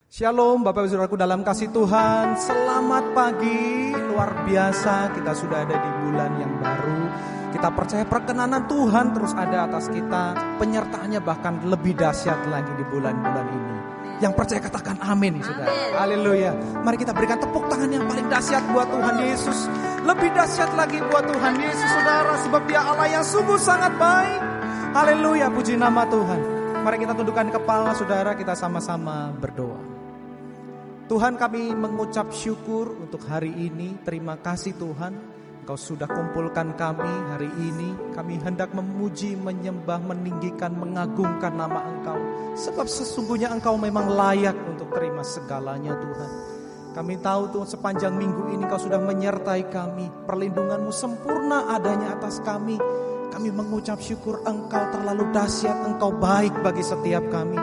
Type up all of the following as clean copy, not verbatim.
Shalom Bapak Ibu Saudaraku dalam kasih Tuhan. Selamat pagi, luar biasa kita sudah ada di bulan yang baru. Kita percaya perkenanan Tuhan terus ada atas kita. Penyertaannya bahkan lebih dahsyat lagi di bulan-bulan ini. Yang percaya katakan amin, saudara. Haleluya. Mari kita berikan tepuk tangan yang paling dahsyat buat Tuhan Yesus. Lebih dahsyat lagi buat Tuhan Yesus, saudara. Sebab Dia Allah yang sungguh sangat baik. Haleluya, puji nama Tuhan. Mari kita tundukkan kepala, saudara. Kita sama-sama berdoa. Tuhan, kami mengucap syukur untuk hari ini. Terima kasih Tuhan, Engkau sudah kumpulkan kami hari ini. Kami hendak memuji, menyembah, meninggikan, mengagungkan nama Engkau. Sebab sesungguhnya Engkau memang layak untuk terima segalanya Tuhan. Kami tahu Tuhan sepanjang minggu ini Engkau sudah menyertai kami. Perlindungan-Mu sempurna adanya atas kami. Kami mengucap syukur Engkau terlalu dahsyat, Engkau baik bagi setiap kami.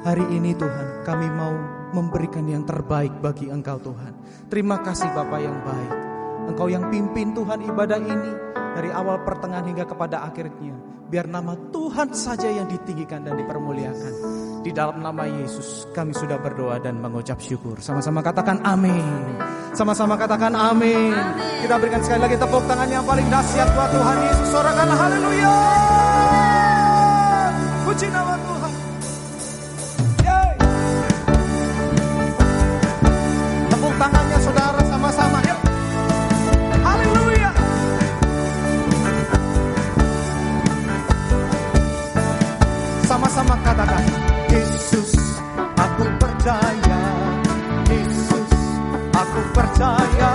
Hari ini Tuhan, kami mau memberikan yang terbaik bagi Engkau Tuhan. Terima kasih Bapa yang baik. Engkau yang pimpin Tuhan ibadah ini dari awal pertengahan hingga kepada akhirnya. Biar nama Tuhan saja yang ditinggikan dan dipermuliakan. Di dalam nama Yesus kami sudah berdoa dan mengucap syukur. Sama-sama katakan amin. Sama-sama katakan amin. Kita berikan sekali lagi tepuk tangan yang paling dahsyat buat Tuhan Yesus. Sorakanlah haleluya. Puji nama Tuhan. Tepuk tangannya saudara sama-sama yuk. Haleluya. Sama-sama katakan Yesus aku percaya. Yesus aku percaya.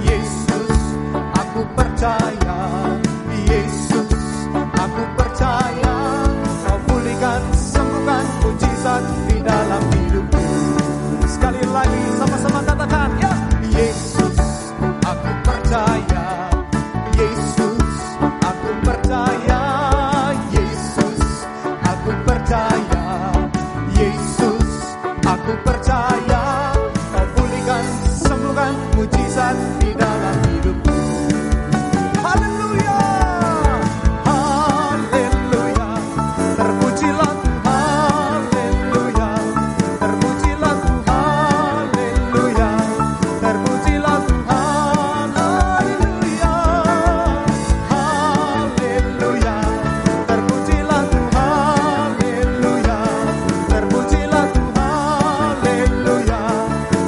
Yesus aku percaya. Yesus aku percaya. Kau pulihkan, sembuhkan, mujizat di dalam hidupku. Sekali lagi sama-sama katakan ya. Yesus aku percaya. Yesus aku percaya. Yesus aku percaya. Yesus aku percaya. Kau pulihkan, sembuhkan, mujizat di dalam hidupku. Haleluya. Haleluya. Terpujilah Tuhan. Haleluya. Terpujilah Tuhan. Haleluya. Terpujilah Tuhan. Haleluya. Haleluya. Terpujilah Tuhan. Haleluya. Terpujilah Tuhan. Haleluya.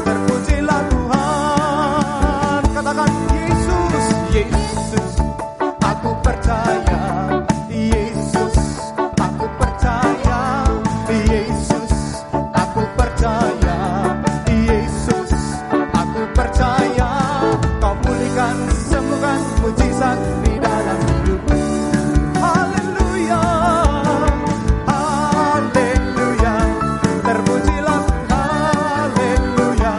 Terpujilah Tuhan. Katakan Yesus. Yesus aku percaya. Yesus aku percaya. Yesus aku percaya. Yesus aku percaya. Kau pulihkan, sembuhkan, mujizat di dalam hidupku. Haleluya. Haleluya. Terpujilah Tuhan. Haleluya.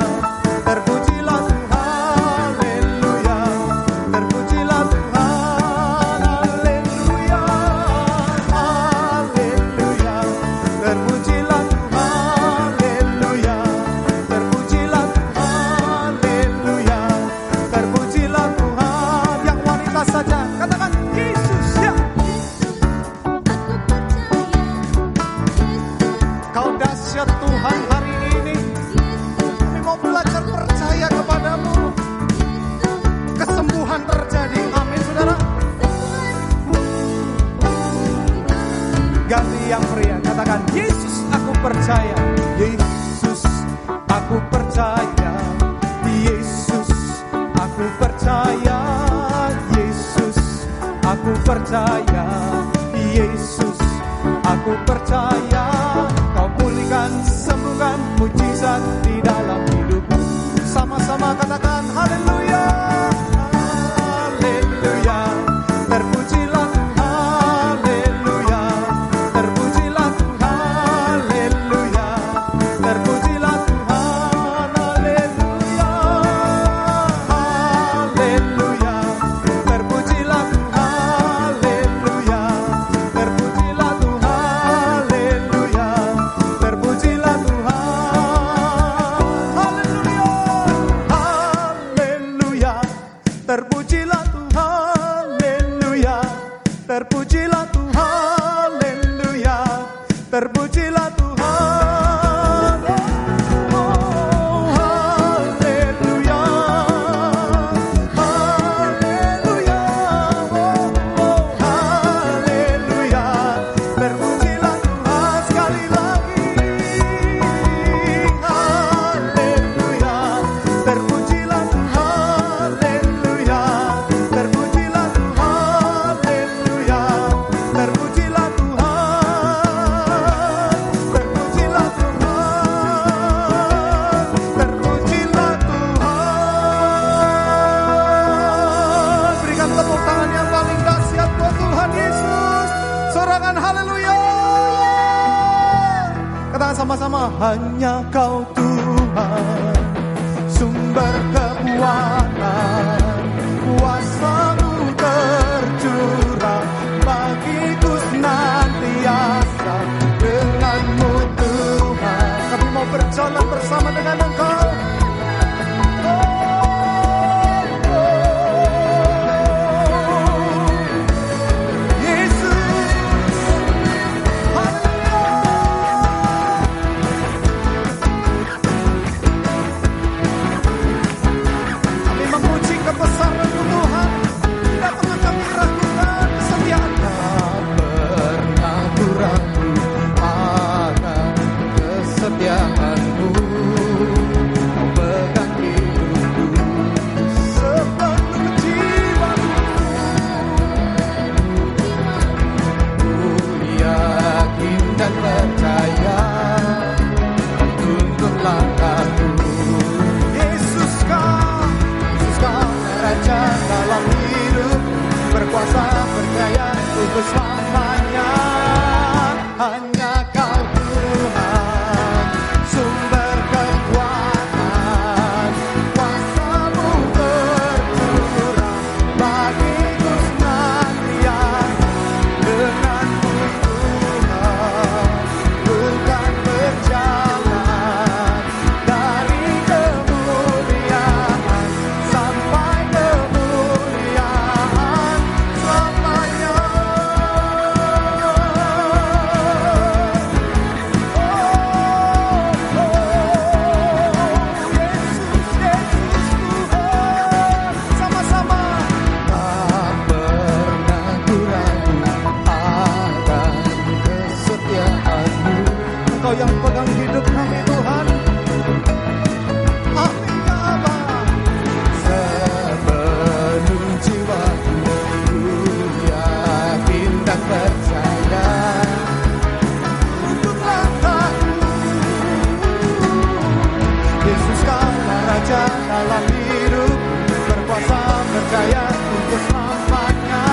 Terpujilah Tuhan. Haleluya. Terpujilah Tuhan. Haleluya. Haleluya. Terpujilah Tuhan. Haleluya. Terpujilah Tuhan. Haleluya. Terpujilah Tuhan. Yang wanita saja katakan Yesus ya. Kau dahsyat Tuhan hari ini. Kami mau belajar percaya kepadamu. Kesembuhan terjadi. Amin saudara. Ganti yang pria. Katakan Yesus aku percaya. Yesus aku percaya. Yesus aku percaya. Yesus aku percaya. Yesus aku percaya. Kau pulihkan, sembuhkan, mujizat di dalam hidupku. Sama-sama katakan haleluya. Haleluya. Terpujilah Tuhan. Haleluya. Terpujilah Tuhan. Haleluya. Terpujilah Tuhan. Haleluya. Haleluya. Terpujilah Tuhan. Haleluya. Terpujilah Tuhan. Haleluya. Terpujilah Tuhan. Haleluya. Haleluya. Terpujilah Tuhan. Haleluya. Terpujilah Tuhan. Haleluya. Terpujilah Tuhan. tangan, haleluya. Katakan sama-sama, hanya Kau Tuhan, sumber kekuatan, kuasa-Mu tercurah bagiku senantiasa. Dengan-Mu Tuhan, kami mau berjalan bersama dengan Engkau. Selamanya hanya Kau Tuhan, sumber kekuatan, kuasa-Mu tercurah bagiku senantiasa. Dengan-Mu Tuhan, bukan berjalan dari kemuliaan sampai kemuliaan selamanya. Engkau yang pegang hidup kami Tuhan. Amin ya Allah. Sepenuh jiwaku ku yakin dan percaya untuk langkahku. Yesus Kaulah Raja dalam hidup, berkuasa percaya untuk selamanya.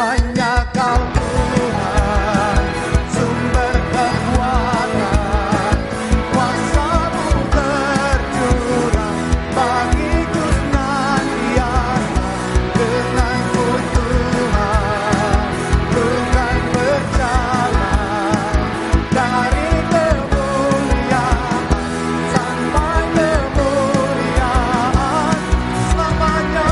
Hanya Kau Tuhan, sumber kekuatan, kuasa-Mu tercurah bagiku senantiasa. Dengan-Mu Tuhan, bukan berjalan dari kemuliaan sampai kemuliaan selamanya.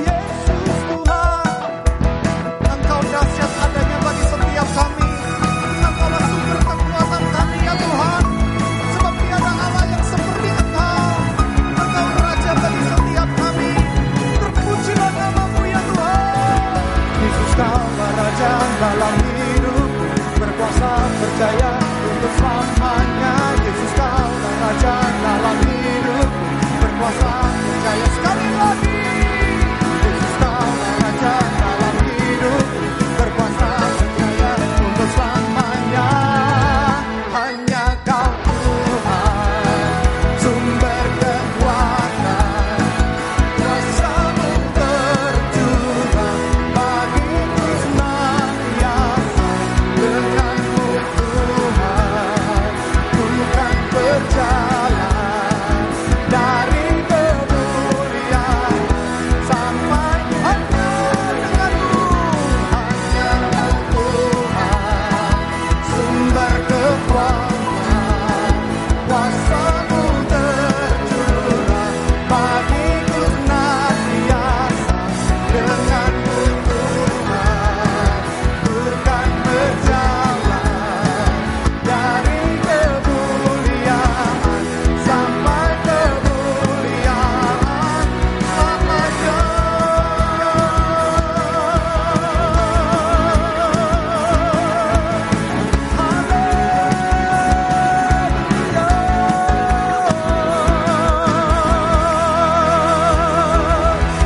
Yesus Tuhan, Engkau dahsyat adanya bagi setiap kami. Engkaulah sumber kekuatan kami ya Tuhan. Sebab tiada Allah yang seperti Engkau. Engkau Raja bagi setiap kami. Terpujilah nama-Mu ya Tuhan. Yesus Kaulah Raja dalam hidup, berkuasa percaya untuk selamanya. Yesus Kaulah Raja dalam hidup, berkuasa percaya sekali lagi. Yesus Kaulah Raja dalam hidup, berkuasa percaya untuk selamanya. Hanya Kau Tuhan, sumber kekuatan, kuasa-Mu tercurah bagiku senantiasa. Dengan-Mu Tuhan, bukan berjalan dari kemuliaan sampai hanya dengan-Mu. Hanya Kau Tuhan, sumber kekuatan, kuasa-Mu tercurah bagiku senantiasa. Dengan-Mu Tuhan, bukan berjalan dari kemuliaan sampai kemuliaan selamanya.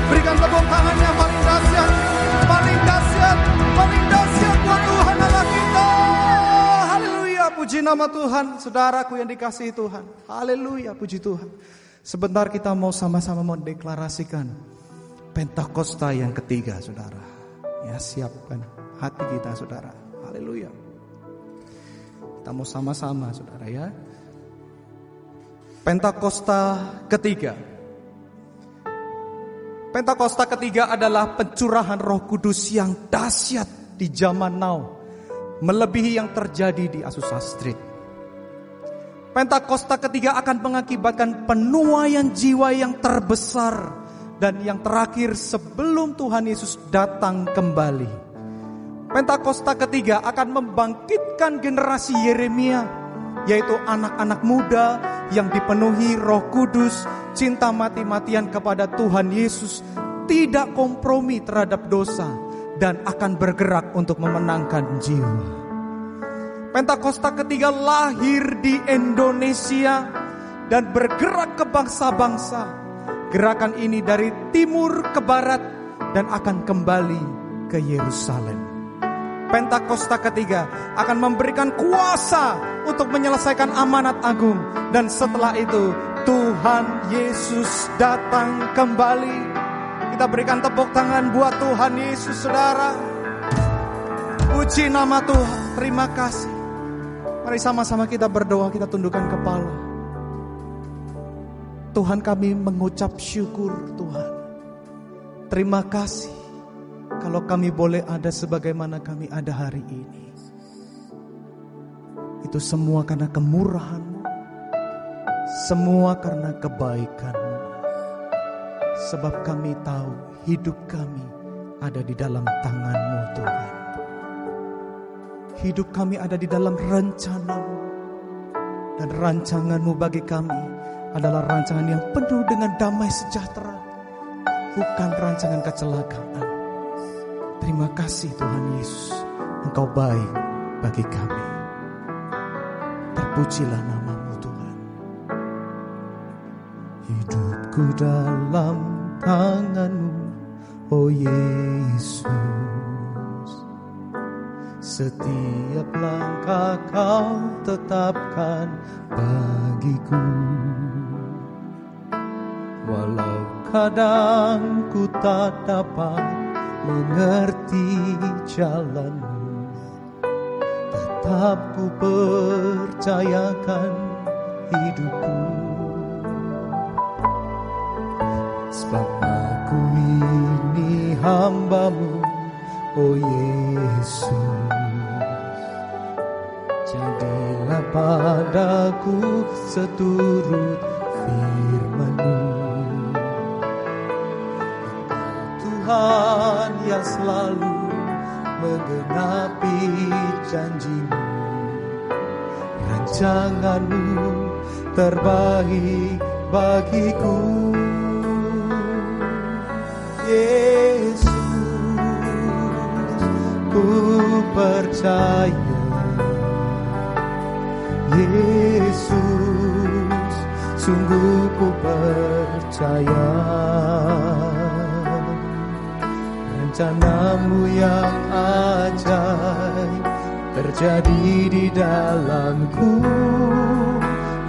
Berikan tepuk tangan yang paling dahsyat, paling dahsyat, paling dahsyat buat Tuhan Allah kita. Haleluya, puji nama Tuhan. Saudaraku yang dikasihi Tuhan, haleluya, puji Tuhan. Sebentar kita mau sama-sama mendeklarasikan Pentakosta yang ketiga, saudara. Ya, siapkan hati kita, saudara. Haleluya. Kita mau sama-sama, saudara, ya. Pentakosta ketiga. Pentakosta ketiga adalah pencurahan Roh Kudus yang dahsyat di zaman now, melebihi yang terjadi di Azusa Street. Pentakosta ketiga akan mengakibatkan penuaian jiwa yang terbesar dan yang terakhir sebelum Tuhan Yesus datang kembali. Pentakosta ketiga akan membangkitkan generasi Yeremia, yaitu anak-anak muda yang dipenuhi Roh Kudus, cinta mati-matian kepada Tuhan Yesus, tidak kompromi terhadap dosa, dan akan bergerak untuk memenangkan jiwa. Pentakosta ketiga lahir di Indonesia dan bergerak ke bangsa-bangsa. Gerakan ini dari timur ke barat dan akan kembali ke Yerusalem. Pentakosta ketiga akan memberikan kuasa untuk menyelesaikan amanat agung. Dan setelah itu Tuhan Yesus datang kembali. Kita berikan tepuk tangan buat Tuhan Yesus, saudara. Puji nama Tuhan, terima kasih. Mari sama-sama kita berdoa, kita tundukkan kepala. Tuhan, kami mengucap syukur, Tuhan. Terima kasih kalau kami boleh ada sebagaimana kami ada hari ini. Itu semua karena kemurahan-Mu, semua karena kebaikan-Mu. Sebab kami tahu hidup kami ada di dalam tangan-Mu, Tuhan. Hidup kami ada di dalam rencana-Mu. Dan rancangan-Mu bagi kami adalah rancangan yang penuh dengan damai sejahtera, bukan rancangan kecelakaan. Terima kasih Tuhan Yesus, Engkau baik bagi kami. Terpujilah nama-Mu Tuhan. Hidupku dalam tangan-Mu, oh Yesus. Setiap langkah Kau tetapkan bagiku. Walau kadang ku tak dapat mengerti jalan-Mu, tetap ku percayakan hidupku. Sebab aku ini hamba-Mu, oh Yesus. Jadilah padaku seturut firman-Mu. Tuhan yang selalu menggenapi janji-Mu. Rancangan-Mu terbaik bagiku. Yesus, ku percaya. Yesus, sungguh ku percaya. Rencana-Mu yang ajaib terjadi di dalamku.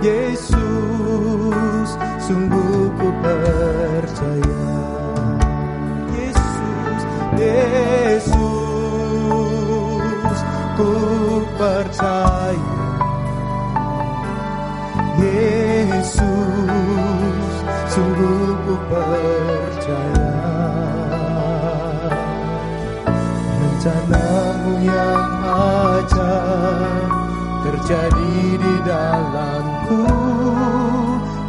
Yesus, sungguh ku percaya. Yesus, Yesus, ku percaya. Yesus, sungguh ku percaya. Rencana-Mu yang ajaib terjadi di dalamku.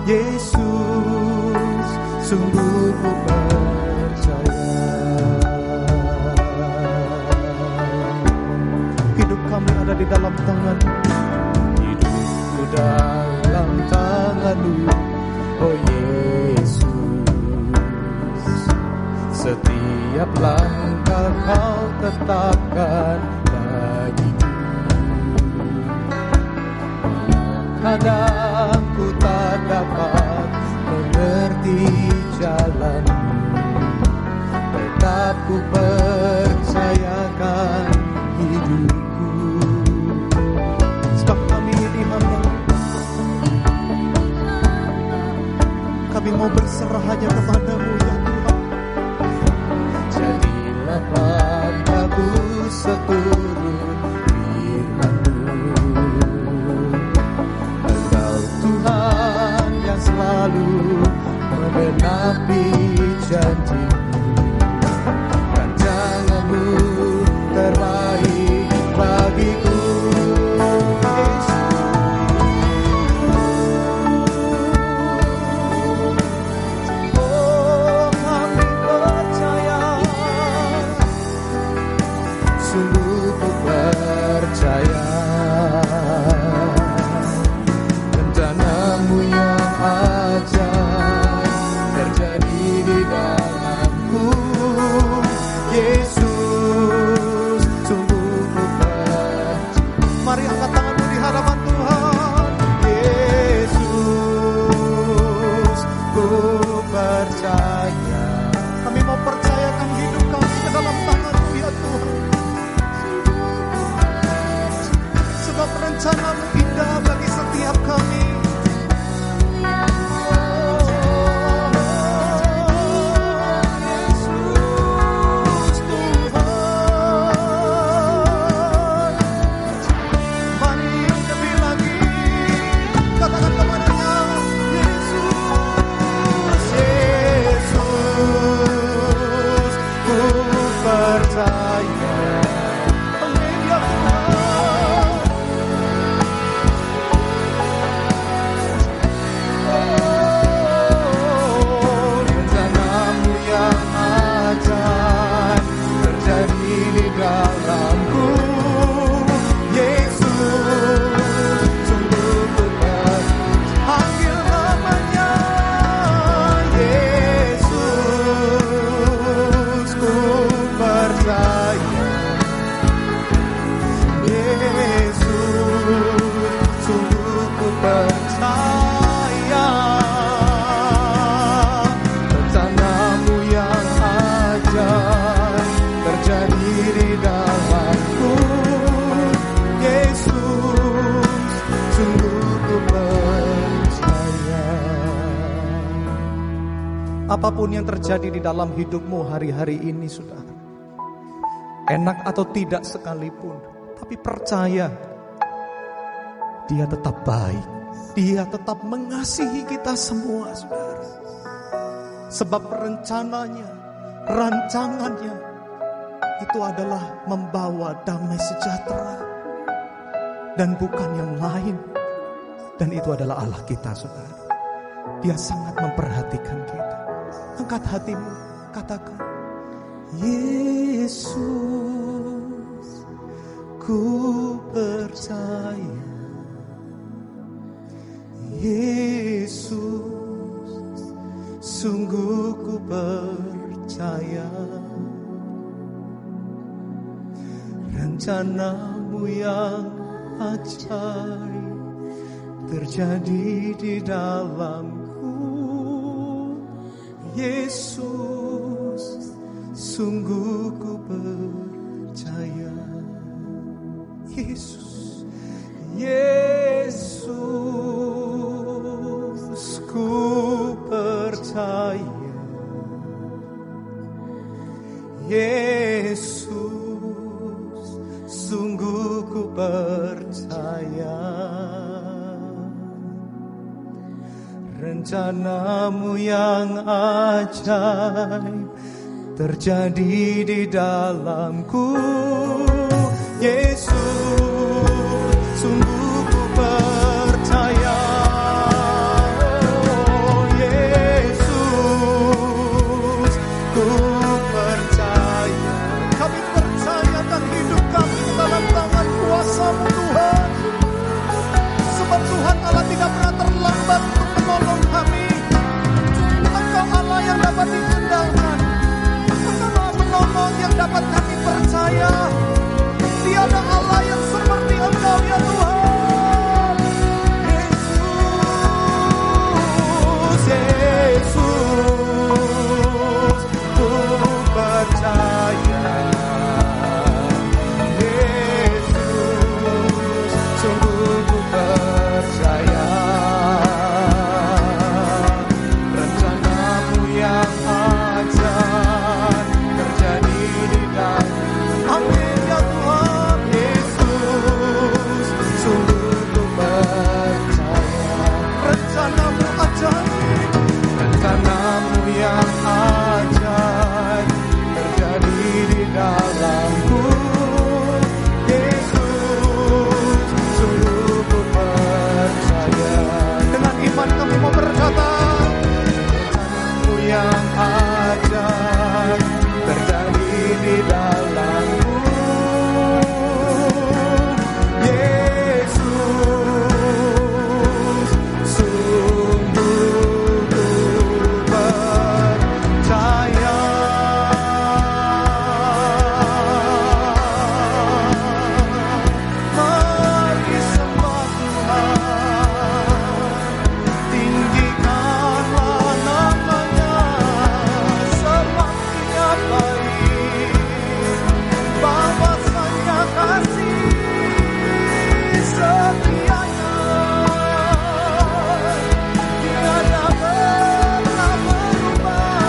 Yesus, sungguh ku percaya. Hidup kami ada di dalam tangan-Mu. Hidupku dalam tangan-Mu, oh Yesus. Setiap langkah Kau tetapkan bagiku. Kadang ku tak dapat mengerti jalan-Mu, tetap ku percayakan hidupku. Sebab kami ini hamba, berserah hanya kepadamu ya Tuhan. Jadilah padaku seturut firman-Mu. Engkau Tuhan yang selalu menggenapi janji-Mu. Rancangan-Mu terbaik bagiku. Rencana-Mu yang ajaib terjadi di dalamku, Yesus, sungguh ku percaya. Mari angkat tanganmu di hadapan Tuhan. Yesus, ku percaya. Kami mau percayakan hidup kami ke dalam tangan-Mu ya Tuhan. Sebab rencana-Mu indah bagi setiap kami. Yesus Tuhan, mari lebih lagi katakan kepadanya, Yesus, Yesus, ku percaya. Amin ya Tuhan. Rencana-Mu yang ajaib terjadi di dalamku, Yesus, sungguh ku panggil namanya, Yesus, ku percaya, Yesus, sungguh ku percaya. Rencana-Mu yang ajaib terjadi di dalamku, Yesus, sungguh ku percaya. Apapun yang terjadi di dalam hidupmu hari-hari ini, saudara, enak atau tidak sekalipun, tapi percaya Dia tetap baik. Dia tetap mengasihi kita semua, saudara. Sebab rencananya, rancangannya itu adalah membawa damai sejahtera dan bukan yang lain. Dan itu adalah Allah kita, saudara. Dia sangat memperhatikan kita. Angkat hatimu, katakan, Yesus, ku percaya. Yesus, sungguh ku percaya. Rencana-Mu yang ajaib terjadi di dalamku, Yesus, sungguh ku percaya. Yesus, Yesus, ku percaya. Yesus, sungguh ku percaya. Rencana-Mu yang ajaib terjadi di dalamku, Yesus, sungguh ku percaya. Oh Yesus, ku percaya. Kami percayakan hidup kami ke dalam tangan kuasa-Mu Tuhan. Sebab Tuhan Allah tidak pernah terlambat untuk menolong kami. Engkau Allah yang dapat diandalkan. Engkau Allah penolong yang dapat kami percaya. Tiada Allah yang ajaib terjadi di dalamku. Yesus, sungguh ku percaya. Dengan iman kami mau berkata, rencanamu yang ajaib terjadi di dalamku. Yesus, sungguh ku percaya. Mari sembah Tuhan, tinggikanlah namanya, sebab Dia baik, bahwasanya kasih setianya tiada pernah berubah.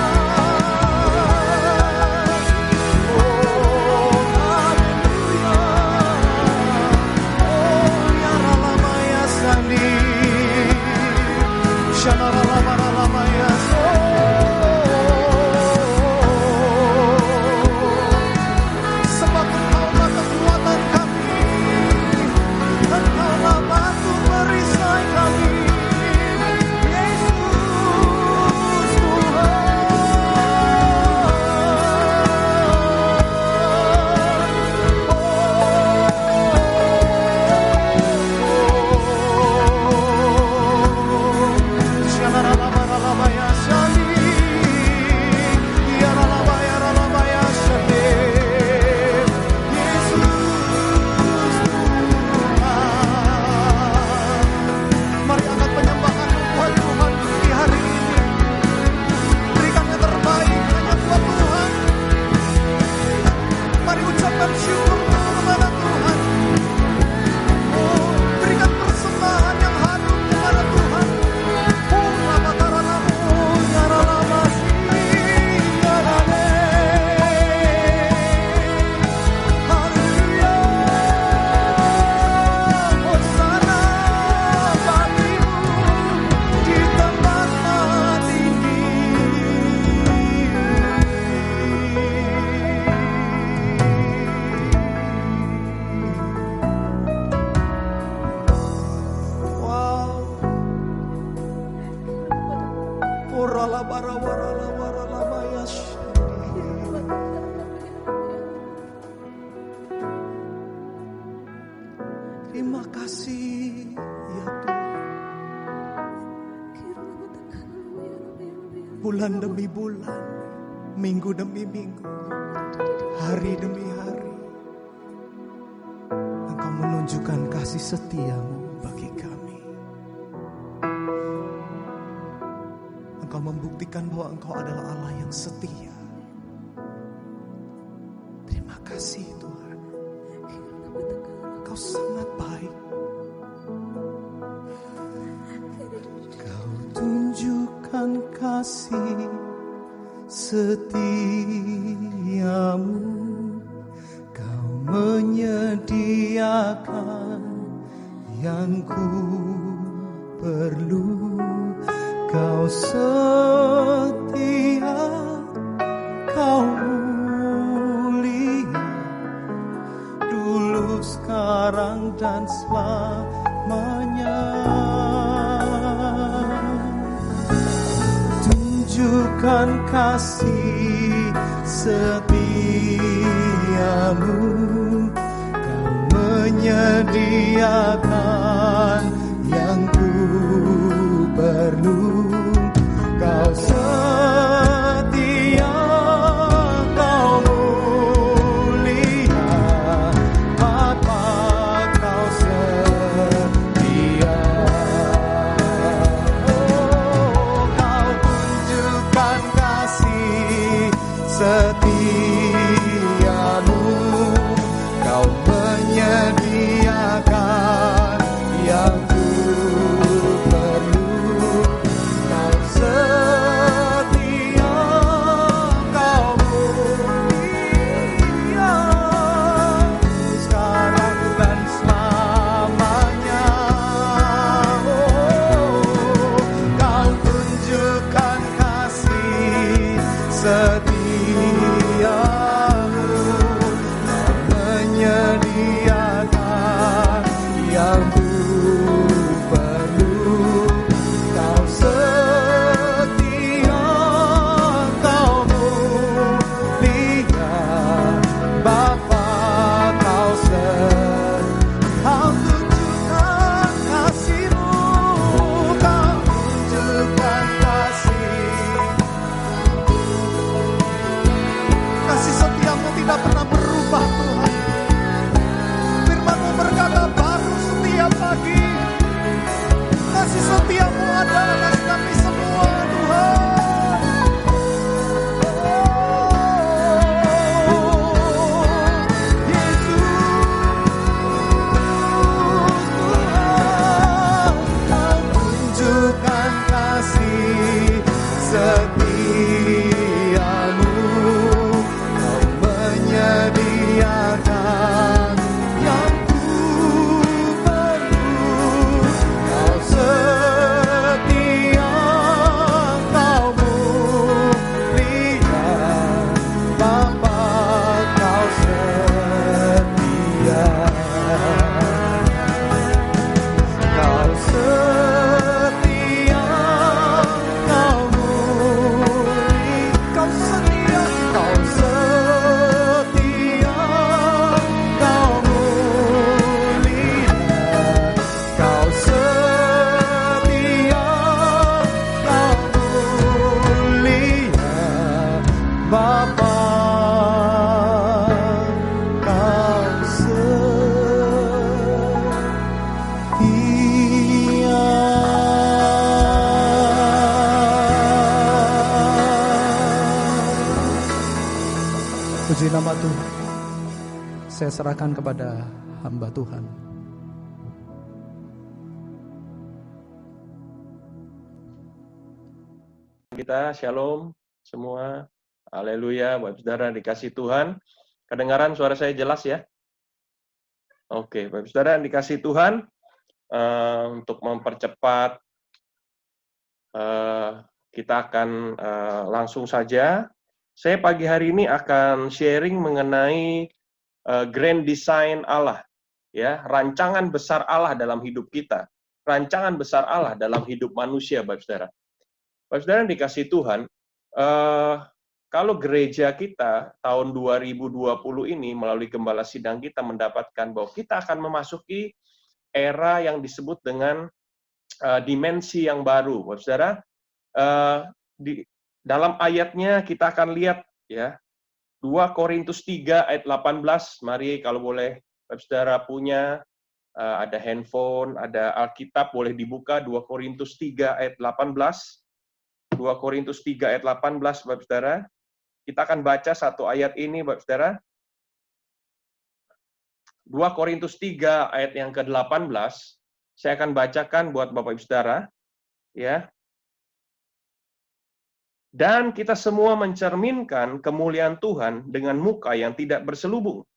Oh haleluya, oh ya ralamaya sandi, shana ralamaya so. Sebab Engkaulah kekuatan kami, Engkaulah batu perisai kami, Yesus Tuhan. Shanaralabaralabaya shandi, yaralabaya ralabaya shandi, Yesus Tuhan. Mari angkat penyembahan buat Tuhan di hari ini. Berikan yang terbaik hanya buat Tuhan. Mari ucapkan syukur kepada Tuhan. Oh, berikan persembahan yang harum kepada Tuhan. Oh, labataranamu, yaralamasi, yarale. Haleluya. Hosana bagimu di tempat tinggi. Wow. Oralabarabarabarabaya shandi. Terima kasih ya Tuhan. Bulan demi bulan, minggu demi minggu, hari demi hari, Engkau menunjukkan kasih setia-Mu bagi kami. Engkau membuktikan bahwa Engkau adalah Allah yang setia. Terima kasih Tuhan. Engkau sangat baik. Kau tunjukkan kasih setiamu, Kau menyediakan yang ku perlu. Kau setia, Kau mulia, dulu, sekarang, dan selamanya. Tunjukkan kasih setiamu, Kau menyediakan yang ku perlu. Kau setia, Kau mulia, Bapa, Kau setia. Oh, Kau tunjukkan kasih setiamu, Kau menyediakan yang ku perlu. Kau setia, Kau mulia, sekarang dan selamanya. Oh, Kau tunjukkan kasih setiamu, Kau menyediakan yang ku perlu. Kau setia, Kau mulia Bapa, Kau Kau tunjukkan kasih-Mu, Kau tunjukkan kasih setia-Mu tidak pernah berubah Tuhan. Firman-Mu berkata baru setiap pagi, kasih setia-Mu ada atas kami semua Tuhan. Setiamu, Kau menyediakan yang ku perlu. Kau setia, Kau mulia Bapa, Kau setia. Kau setia, Kau setia, Kau setia, Kau mulia, Kau setia, Kau mulia Bapa, Kau setia. Puji nama Tuhan. Saya serahkan kepada hamba Tuhan. Kita shalom semua. Haleluya, Bapak Saudara dikasih Tuhan. Kedengaran suara saya jelas ya? Oke, Bapak Saudara dikasih Tuhan, untuk mempercepat kita akan langsung saja. Saya pagi hari ini akan sharing mengenai grand design Allah, ya, rancangan besar Allah dalam hidup kita, rancangan besar Allah dalam hidup manusia, Bapak Saudara. Bapak Saudara dikasih Tuhan, kalau gereja kita tahun 2020 ini melalui gembala sidang kita mendapatkan bahwa kita akan memasuki era yang disebut dengan dimensi yang baru, Bapak Saudara. Dalam ayatnya kita akan lihat ya 2 Korintus 3 ayat 18. Mari kalau boleh Bapak Saudara punya ada handphone, ada Alkitab boleh dibuka 2 Korintus 3 ayat 18. 2 Korintus 3 ayat 18 Bapak Saudara. Kita akan baca satu ayat ini Bapak Saudara. 2 Korintus 3 ayat yang ke-18. Saya akan bacakan buat Bapak Ibu Saudara ya. Dan kita semua mencerminkan kemuliaan Tuhan dengan muka yang tidak berselubung.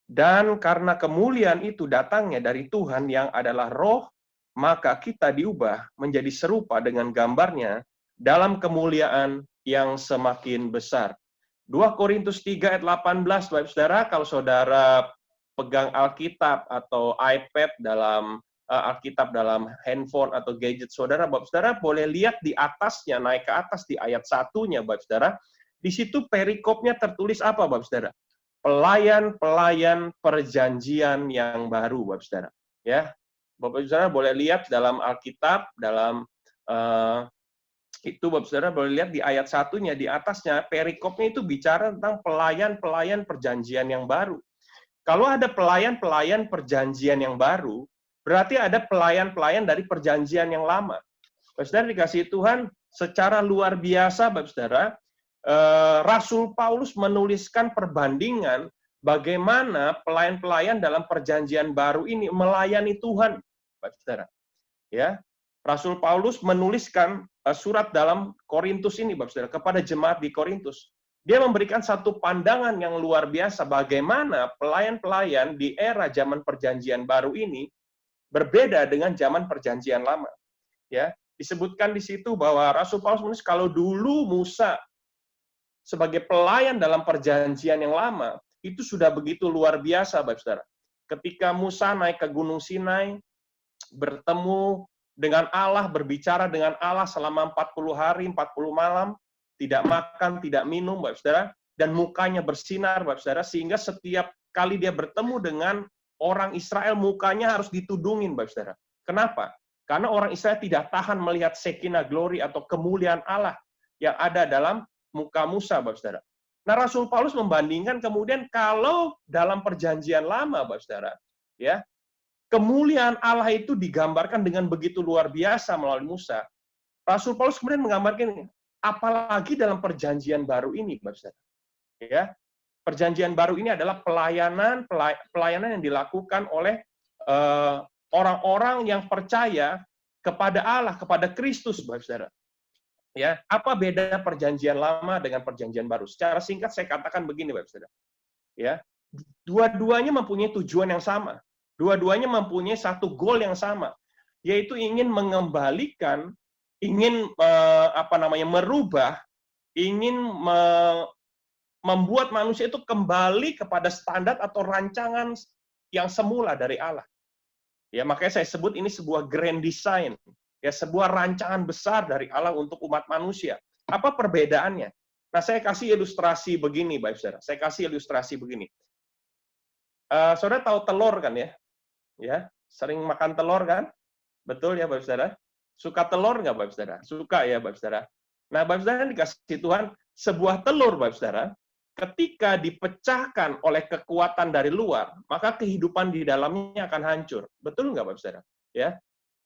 Dan karena kemuliaan itu datangnya dari Tuhan yang adalah Roh, maka kita diubah menjadi serupa dengan gambarnya dalam kemuliaan yang semakin besar. 2 Korintus 3 ayat 18, Bapak Saudara, kalau saudara pegang Alkitab atau iPad dalam Alkitab dalam handphone atau gadget saudara, Bapak Saudara boleh lihat di atasnya, naik ke atas di ayat 1-nya, Bapak Saudara. Di situ perikopnya tertulis apa, Bapak Saudara? Pelayan-pelayan perjanjian yang baru, Bapak Saudara. Ya, Bapak Saudara boleh lihat dalam Alkitab, dalam itu Bapak Saudara boleh lihat di ayat 1-nya, di atasnya, perikopnya itu bicara tentang pelayan-pelayan perjanjian yang baru. Kalau ada pelayan-pelayan perjanjian yang baru, berarti ada pelayan-pelayan dari perjanjian yang lama. Bapak Saudara dikasihi Tuhan, secara luar biasa, Bapak Saudara, Rasul Paulus menuliskan perbandingan bagaimana pelayan-pelayan dalam perjanjian baru ini melayani Tuhan, Bapak Saudara. Ya, Rasul Paulus menuliskan surat dalam Korintus ini, Bapak Saudara, kepada jemaat di Korintus. Dia memberikan satu pandangan yang luar biasa bagaimana pelayan-pelayan di era zaman perjanjian baru ini berbeda dengan zaman perjanjian lama. Ya, disebutkan di situ bahwa Rasul Paulus menulis kalau dulu Musa sebagai pelayan dalam perjanjian yang lama, itu sudah begitu luar biasa, Bapak Saudara. Ketika Musa naik ke Gunung Sinai, bertemu dengan Allah, berbicara dengan Allah selama 40 hari, 40 malam, tidak makan, tidak minum, Bapak Saudara, dan mukanya bersinar, Bapak Saudara, sehingga setiap kali dia bertemu dengan orang Israel, mukanya harus ditudungin, Bapak Saudara. Kenapa? Karena orang Israel tidak tahan melihat Shekinah glory atau kemuliaan Allah yang ada dalam muka Musa, Bapak Saudara. Nah, Rasul Paulus membandingkan kemudian kalau dalam perjanjian lama, Bapak Saudara, ya, kemuliaan Allah itu digambarkan dengan begitu luar biasa melalui Musa. Rasul Paulus kemudian menggambarkan apalagi dalam perjanjian baru ini, Bapak Saudara. Ya, perjanjian baru ini adalah pelayanan yang dilakukan oleh orang-orang yang percaya kepada Allah, kepada Kristus, Bapak Saudara. Ya, apa beda perjanjian lama dengan perjanjian baru? Secara singkat saya katakan begini, Bapak Saudara. Ya, dua-duanya mempunyai tujuan yang sama. Dua-duanya mempunyai satu goal yang sama, yaitu ingin mengembalikan, ingin merubah, ingin membuat manusia itu kembali kepada standar atau rancangan yang semula dari Allah. Ya, makanya saya sebut ini sebuah grand design, ya, sebuah rancangan besar dari Allah untuk umat manusia. Apa perbedaannya? Nah, saya kasih ilustrasi begini, Bapak Saudara. Saya kasih ilustrasi begini. Saudara tahu telur kan ya? Ya, sering makan telur kan? Betul ya, Bapak Saudara? Suka telur nggak, Bapak Saudara? Suka ya, Bapak Saudara. Nah, Bapak Saudara dikasih Tuhan sebuah telur, Bapak Saudara. Ketika dipecahkan oleh kekuatan dari luar, maka kehidupan di dalamnya akan hancur. Betul nggak, Bapak Saudara? Ya,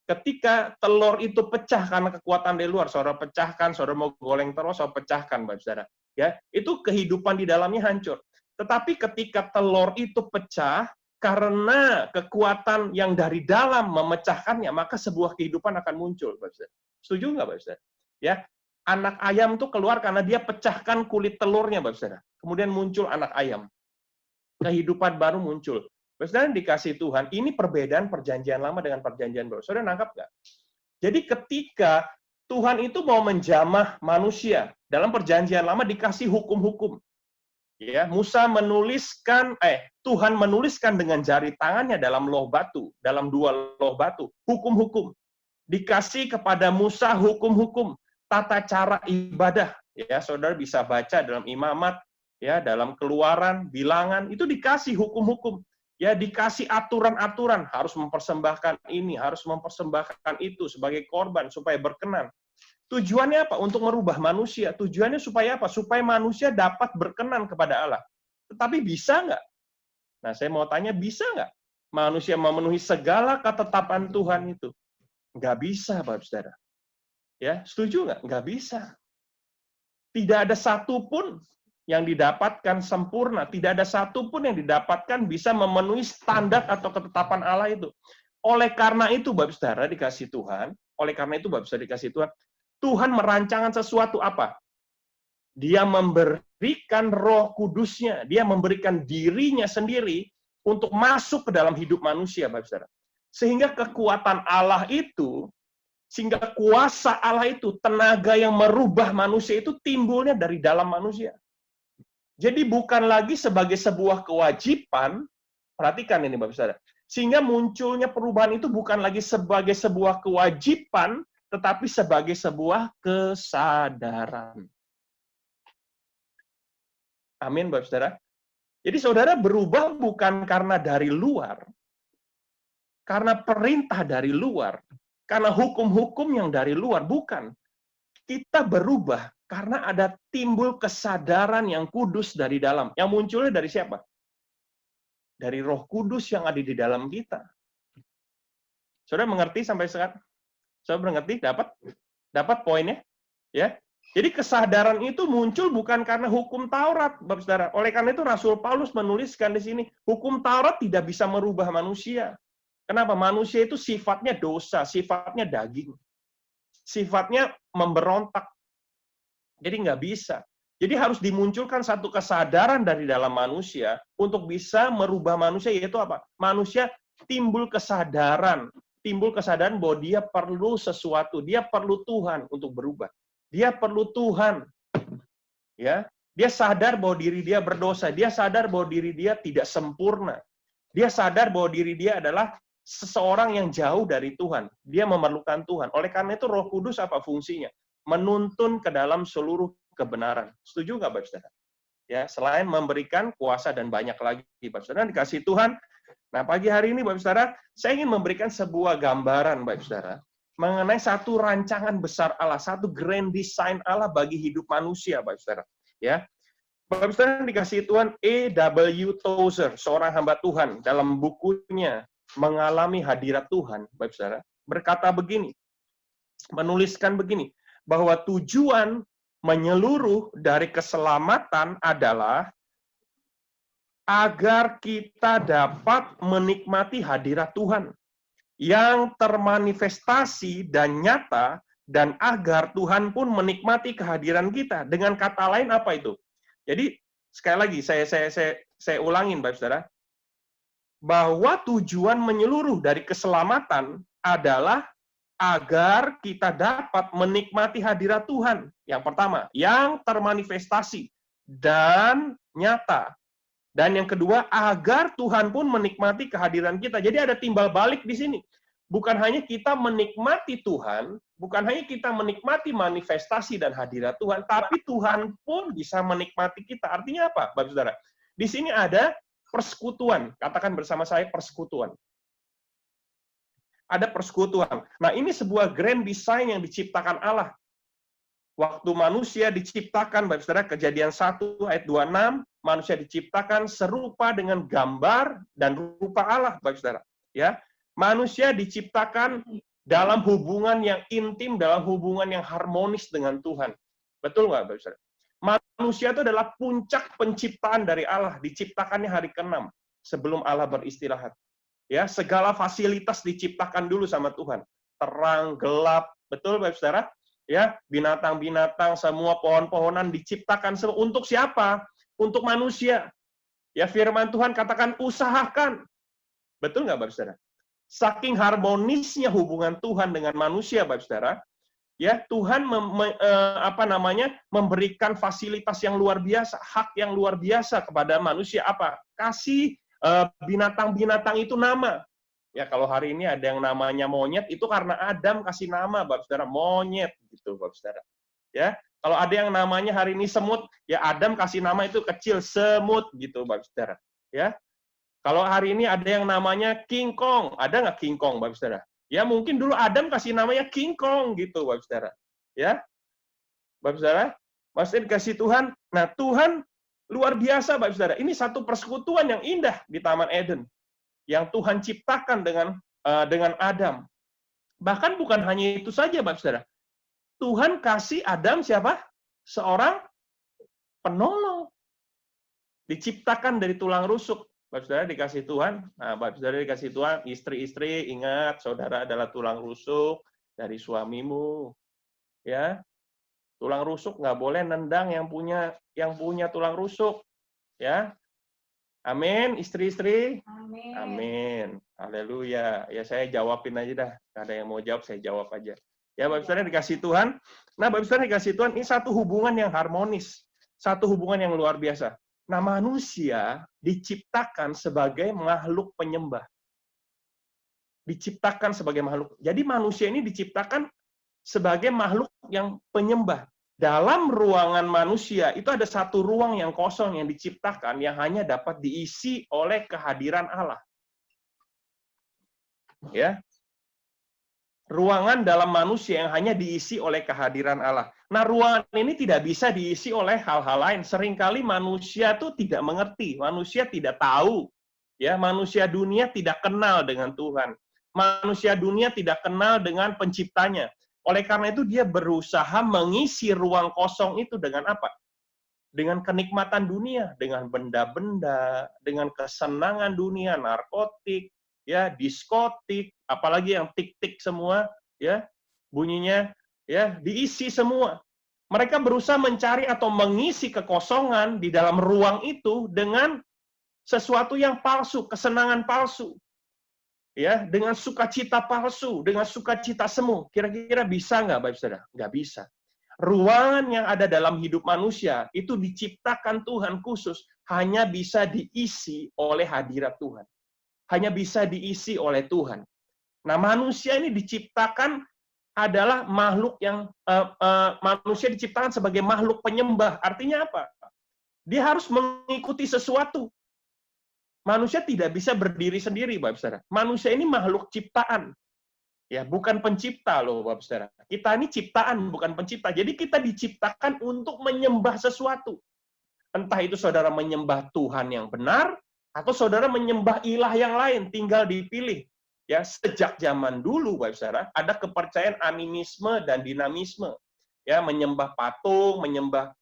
ketika telur itu pecah karena kekuatan dari luar, saudara pecahkan, saudara mau goreng telur, saudara pecahkan, Bapak Saudara. Ya, itu kehidupan di dalamnya hancur. Tetapi ketika telur itu pecah karena kekuatan yang dari dalam memecahkannya, maka sebuah kehidupan akan muncul, Bapak Saudara. Setuju nggak, Bapak Saudara? Ya, anak ayam itu keluar karena dia pecahkan kulit telurnya, Bapak Saudara. Kemudian muncul anak ayam. Kehidupan baru muncul. Bapak Saudara dikasih Tuhan, ini perbedaan perjanjian lama dengan perjanjian baru. Saudara nangkap nggak? Jadi ketika Tuhan itu mau menjamah manusia, dalam perjanjian lama dikasih hukum-hukum. Ya, Tuhan menuliskan dengan jari tangannya dalam loh batu, dalam 2 loh batu, hukum-hukum. Dikasih kepada Musa hukum-hukum, tata cara ibadah. Ya, saudara bisa baca dalam Imamat, ya, dalam Keluaran, Bilangan, itu dikasih hukum-hukum. Ya, dikasih aturan-aturan, harus mempersembahkan ini, harus mempersembahkan itu sebagai korban supaya berkenan. Tujuannya apa? Untuk merubah manusia. Tujuannya supaya apa? Supaya manusia dapat berkenan kepada Allah. Tetapi bisa nggak? Nah, saya mau tanya, bisa nggak manusia memenuhi segala ketetapan Tuhan itu? Nggak bisa, Bapak Saudara. Ya, setuju nggak? Nggak bisa. Tidak ada satupun yang didapatkan sempurna. Tidak ada satupun yang didapatkan bisa memenuhi standar atau ketetapan Allah itu. Oleh karena itu, Bapak Saudara dikasih Tuhan, Tuhan merancangkan sesuatu apa? Dia memberikan Roh Kudusnya, dia memberikan dirinya sendiri untuk masuk ke dalam hidup manusia, Bapak Saudara. Sehingga kekuatan Allah itu, sehingga kuasa Allah itu, tenaga yang merubah manusia itu timbulnya dari dalam manusia. Jadi bukan lagi sebagai sebuah kewajiban, perhatikan ini Bapak Saudara, sehingga munculnya perubahan itu bukan lagi sebagai sebuah kewajiban, tetapi sebagai sebuah kesadaran. Amin, Bapak Saudara. Jadi saudara berubah bukan karena dari luar, karena perintah dari luar, karena hukum-hukum yang dari luar, bukan. Kita berubah karena ada timbul kesadaran yang kudus dari dalam. Yang munculnya dari siapa? Dari Roh Kudus yang ada di dalam kita. Saudara mengerti sampai sekarang? Saudara mengerti? Dapat poinnya? Ya. Jadi kesadaran itu muncul bukan karena hukum Taurat, Bapak Saudara. Oleh karena itu Rasul Paulus menuliskan di sini, hukum Taurat tidak bisa merubah manusia. Kenapa? Manusia itu sifatnya dosa, sifatnya daging. Sifatnya memberontak. Jadi nggak bisa. Jadi harus dimunculkan satu kesadaran dari dalam manusia untuk bisa merubah manusia, yaitu apa? Manusia timbul kesadaran bahwa dia perlu sesuatu, dia perlu Tuhan untuk berubah. Dia perlu Tuhan. Ya, Dia sadar bahwa diri dia berdosa. Dia sadar bahwa diri dia tidak sempurna. Dia sadar bahwa diri dia adalah seseorang yang jauh dari Tuhan. Dia memerlukan Tuhan. Oleh karena itu Roh Kudus apa fungsinya? Menuntun ke dalam seluruh kebenaran. Setuju nggak, Bapak Saudara? Ya, selain memberikan kuasa dan banyak lagi, Bapak Saudara, dikasih Tuhan. Nah, pagi hari ini, Bapak Saudara, saya ingin memberikan sebuah gambaran, Bapak Saudara, mengenai satu rancangan besar Allah, satu grand design Allah bagi hidup manusia, Bapak Saudara. Ya, Bapak Saudara dikasih Tuhan A.W. Tozer, seorang hamba Tuhan, dalam bukunya Mengalami Hadirat Tuhan, Bapak Saudara, berkata begini, menuliskan begini, bahwa tujuan menyeluruh dari keselamatan adalah agar kita dapat menikmati hadirat Tuhan yang termanifestasi dan nyata, dan agar Tuhan pun menikmati kehadiran kita. Dengan kata lain apa itu? Jadi sekali lagi saya ulangin, Bapak Saudara, bahwa tujuan menyeluruh dari keselamatan adalah agar kita dapat menikmati hadirat Tuhan. Yang pertama, yang termanifestasi dan nyata. Dan yang kedua, agar Tuhan pun menikmati kehadiran kita. Jadi ada timbal balik di sini. Bukan hanya kita menikmati Tuhan, bukan hanya kita menikmati manifestasi dan hadirat Tuhan, tapi Tuhan pun bisa menikmati kita. Artinya apa, Bapak Saudara? Di sini ada persekutuan. Katakan bersama saya, persekutuan. Ada persekutuan. Nah, ini sebuah grand design yang diciptakan Allah. Waktu manusia diciptakan, Bapak Saudara, Kejadian 1 ayat 26, manusia diciptakan serupa dengan gambar dan rupa Allah, Bapak Saudara. Ya, manusia diciptakan dalam hubungan yang intim, dalam hubungan yang harmonis dengan Tuhan. Betul nggak, Bapak Saudara? Manusia itu adalah puncak penciptaan dari Allah, diciptakannya hari ke-6 sebelum Allah beristirahat. Ya, segala fasilitas diciptakan dulu sama Tuhan. Terang, gelap, betul Bapak Saudara? Ya, binatang-binatang, semua pohon-pohonan diciptakan untuk siapa? Untuk manusia. Ya, firman Tuhan katakan usahakan. Betul nggak, Bapak Saudara? Saking harmonisnya hubungan Tuhan dengan manusia, Bapak Saudara, ya, Tuhan memberikan fasilitas yang luar biasa, hak yang luar biasa kepada manusia. Apa? Kasih binatang-binatang itu nama. Ya, kalau hari ini ada yang namanya monyet, itu karena Adam kasih nama, Bapak Saudara, monyet gitu, Bapak Saudara. Ya, kalau ada yang namanya hari ini semut, ya Adam kasih nama itu kecil, semut gitu, Bapak Saudara. Ya. Kalau hari ini ada yang namanya King Kong, ada nggak King Kong, Bapak Saudara? Ya, mungkin dulu Adam kasih namanya King Kong gitu, Bapak Saudara. Ya. Bapak Saudara, maksudnya dikasih Tuhan. Nah, Tuhan luar biasa, Bapak Saudara. Ini satu persekutuan yang indah di Taman Eden yang Tuhan ciptakan dengan Adam. Bahkan bukan hanya itu saja, Bapak Saudara. Tuhan kasih Adam siapa? Seorang penolong. Diciptakan dari tulang rusuk. Bapak Saudara dikasih Tuhan. Nah, Bapak Saudara dikasih Tuhan, istri-istri ingat saudara adalah tulang rusuk dari suamimu. Ya. Tulang rusuk nggak boleh nendang yang punya tulang rusuk. Ya. Amin, istri-istri. Amin. Amin. Haleluya. Ya, saya jawabin aja dah. Nggak ada yang mau jawab, saya jawab aja. Ya, Bapak Saudara dikasih Tuhan. Nah, Bapak Saudara dikasih Tuhan, ini satu hubungan yang harmonis. Satu hubungan yang luar biasa. Nah, manusia diciptakan sebagai makhluk penyembah. Diciptakan sebagai makhluk. Jadi manusia ini diciptakan sebagai makhluk yang penyembah. Dalam ruangan manusia, itu ada satu ruang yang kosong yang diciptakan, yang hanya dapat diisi oleh kehadiran Allah. Ya, ruangan dalam manusia yang hanya diisi oleh kehadiran Allah. Nah, ruangan ini tidak bisa diisi oleh hal-hal lain. Seringkali manusia tuh tidak mengerti, manusia tidak tahu. Ya, manusia dunia tidak kenal dengan Tuhan. Manusia dunia tidak kenal dengan penciptanya. Oleh karena itu dia berusaha mengisi ruang kosong itu dengan apa? Dengan kenikmatan dunia, dengan benda-benda, dengan kesenangan dunia, narkotik, ya, diskotik, apalagi yang tik-tik semua, ya, bunyinya, ya, diisi semua. Mereka berusaha mencari atau mengisi kekosongan di dalam ruang itu dengan sesuatu yang palsu, kesenangan palsu. Ya, dengan sukacita palsu, dengan sukacita semu. Kira-kira bisa nggak, Bapak Saudara? Nggak bisa. ruangan yang ada dalam hidup manusia itu diciptakan Tuhan khusus, hanya bisa diisi oleh hadirat Tuhan. Hanya bisa diisi oleh Tuhan. Nah, manusia ini diciptakan adalah makhluk yang manusia diciptakan sebagai makhluk penyembah. Artinya apa? Dia harus mengikuti sesuatu. Manusia tidak bisa berdiri sendiri, Bapak Saudara. Manusia ini makhluk ciptaan. Ya, bukan pencipta loh, Bapak Saudara. Kita ini ciptaan, bukan pencipta. Jadi kita diciptakan untuk menyembah sesuatu. Entah itu saudara menyembah Tuhan yang benar, atau saudara menyembah ilah yang lain, tinggal dipilih. Ya, sejak zaman dulu, Bapak Saudara, ada kepercayaan animisme dan dinamisme. Ya, menyembah patung, menyembah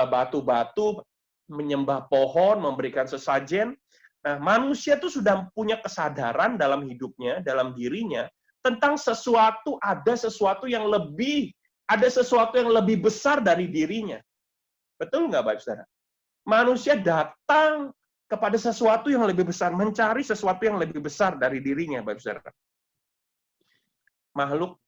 batu-batu, menyembah pohon, memberikan sesajen. Nah, manusia itu sudah punya kesadaran dalam hidupnya, dalam dirinya, tentang sesuatu, ada sesuatu yang lebih besar dari dirinya. Betul nggak, Bapak Saudara? Manusia datang kepada sesuatu yang lebih besar, mencari sesuatu yang lebih besar dari dirinya, Bapak Saudara. Makhluk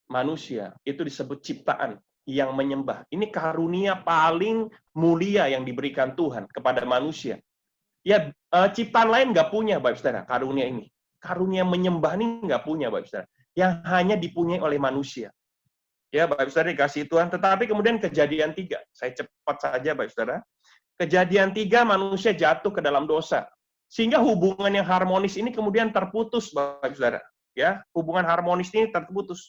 manusia itu disebut ciptaan yang menyembah. Ini karunia paling mulia yang diberikan Tuhan kepada manusia. Ya, ciptaan lain nggak punya, Bapak Saudara, karunia ini. Karunia menyembah ini nggak punya, Bapak Saudara. Yang hanya dipunyai oleh manusia. Ya, Bapak Saudara, dikasih Tuhan. Tetapi kemudian kejadian 3. Saya cepat saja, Bapak Saudara. Kejadian 3, manusia jatuh ke dalam dosa. Sehingga hubungan yang harmonis ini kemudian terputus, Bapak Saudara. Ya, hubungan harmonis ini terputus.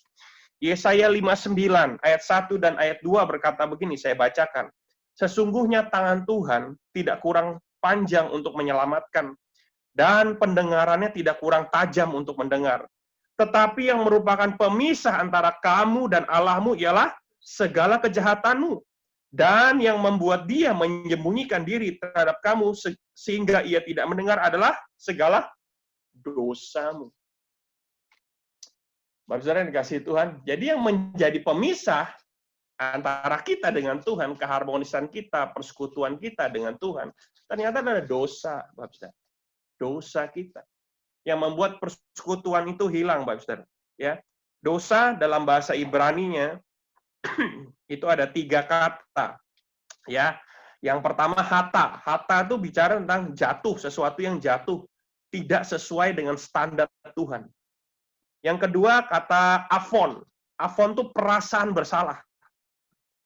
Yesaya 59, ayat 1 dan ayat 2 berkata begini, saya bacakan. Sesungguhnya tangan Tuhan tidak kurang panjang untuk menyelamatkan, dan pendengarannya tidak kurang tajam untuk mendengar. Tetapi yang merupakan pemisah antara kamu dan Allahmu ialah segala kejahatanmu, dan yang membuat dia menyembunyikan diri terhadap kamu sehingga ia tidak mendengar adalah segala dosamu. Bapak Saudara yang dikasihi Tuhan, jadi yang menjadi pemisah antara kita dengan Tuhan, keharmonisan kita, persekutuan kita dengan Tuhan, ternyata adalah dosa, Bapak Saudara. Dosa kita yang membuat persekutuan itu hilang, Bapak Saudara. Ya, dosa dalam bahasa Ibrani-nya itu ada 3 kata. Ya, yang pertama hata. Hata itu bicara tentang jatuh, sesuatu yang jatuh tidak sesuai dengan standar Tuhan. Yang kedua kata afon. Afon itu perasaan bersalah.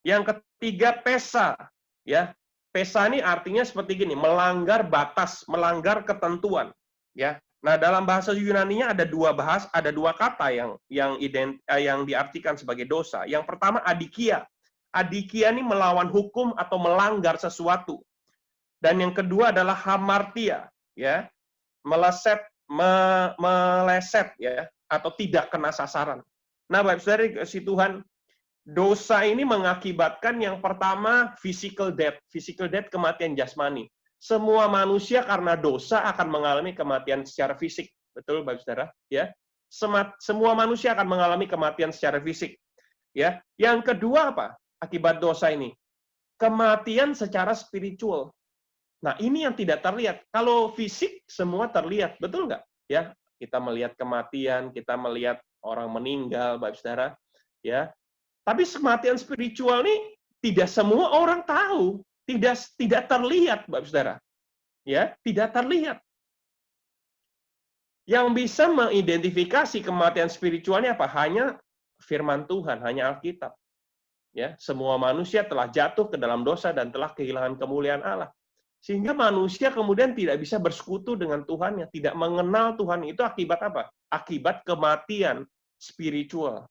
Yang ketiga pesa. Ya, pesa ini artinya seperti gini, melanggar batas, melanggar ketentuan. Ya, nah dalam bahasa Yunani-nya ada 2 kata yang diartikan sebagai dosa. Yang pertama adikia. Adikia ini melawan hukum atau melanggar sesuatu. Dan yang kedua adalah hamartia, ya, meleset ya, atau tidak kena sasaran. Nah, Bapak Saudara dikasihi Tuhan, dosa ini mengakibatkan yang pertama physical death, kematian jasmani. Semua manusia karena dosa akan mengalami kematian secara fisik. Betul, Bapak Saudara? Ya. Semua manusia akan mengalami kematian secara fisik. Ya. Yang kedua apa? Akibat dosa ini. Kematian secara spiritual. Nah, ini yang tidak terlihat. Kalau fisik semua terlihat, betul nggak? Ya, kita melihat kematian, kita melihat orang meninggal, Bapak Saudara. Ya. Tapi kematian spiritual ini tidak semua orang tahu. Tidak terlihat, Bapak Saudara. Ya, tidak terlihat. Yang bisa mengidentifikasi kematian spiritualnya apa? Hanya firman Tuhan, hanya Alkitab. Ya, semua manusia telah jatuh ke dalam dosa dan telah kehilangan kemuliaan Allah. Sehingga manusia kemudian tidak bisa bersekutu dengan Tuhannya, tidak mengenal Tuhan. Itu akibat apa? Akibat kematian spiritual.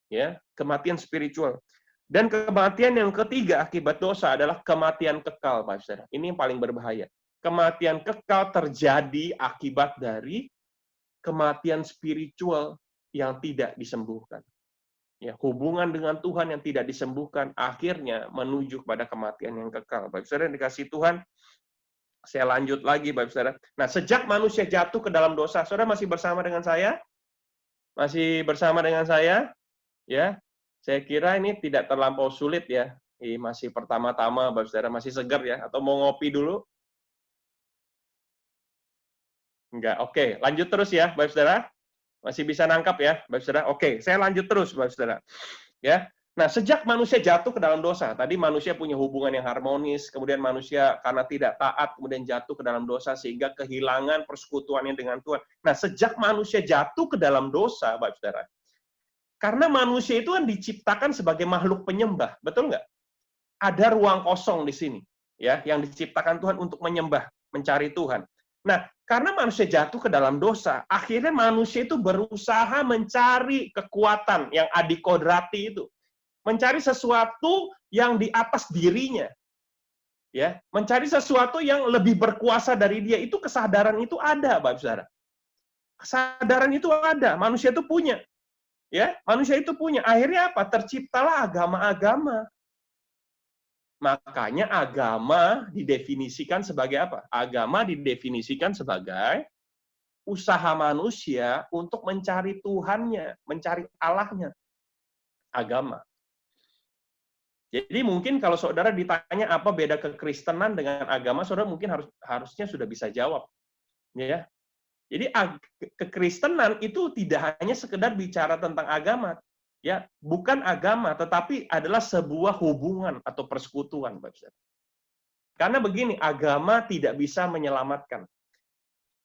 Ya, kematian spiritual. Dan kematian yang ketiga akibat dosa adalah kematian kekal, Pak Saudara. Ini yang paling berbahaya. Kematian kekal terjadi akibat dari kematian spiritual yang tidak disembuhkan. Ya, hubungan dengan Tuhan yang tidak disembuhkan akhirnya menuju pada kematian yang kekal. Bapak Saudara yang dikasihi Tuhan, saya lanjut lagi, Bapak Saudara. Nah, sejak manusia jatuh ke dalam dosa, Saudara masih bersama dengan saya? Masih bersama dengan saya? Ya. Saya kira ini tidak terlampau sulit ya. Ini masih pertama-tama, Bapak Saudara, masih segar ya? Atau mau ngopi dulu? Enggak, oke. Lanjut terus ya, Bapak Saudara. Masih bisa nangkap ya, Bapak Saudara. Oke, saya lanjut terus, Bapak Saudara. Ya, Nah, sejak manusia jatuh ke dalam dosa, tadi manusia punya hubungan yang harmonis, kemudian manusia karena tidak taat, kemudian jatuh ke dalam dosa, sehingga kehilangan persekutuannya dengan Tuhan. Nah, sejak manusia jatuh ke dalam dosa, Bapak Saudara, karena manusia itu kan diciptakan sebagai makhluk penyembah, betul nggak? Ada ruang kosong di sini, ya, yang diciptakan Tuhan untuk menyembah, mencari Tuhan. Nah, karena manusia jatuh ke dalam dosa, akhirnya manusia itu berusaha mencari kekuatan yang adikodrati itu, mencari sesuatu yang di atas dirinya, ya, mencari sesuatu yang lebih berkuasa dari dia. Itu kesadaran itu ada, Bapak Saudara. Kesadaran itu ada, manusia itu punya, ya, manusia itu punya. Akhirnya apa? Terciptalah agama-agama. Makanya agama didefinisikan sebagai apa? Agama didefinisikan sebagai usaha manusia untuk mencari Tuhannya, mencari Allahnya. Agama. Jadi mungkin kalau saudara ditanya apa beda kekristenan dengan agama, saudara mungkin harusnya sudah bisa jawab, ya. Jadi kekristenan itu tidak hanya sekedar bicara tentang agama, ya, bukan agama, tetapi adalah sebuah hubungan atau persekutuan, Bapak. Karena begini, agama tidak bisa menyelamatkan.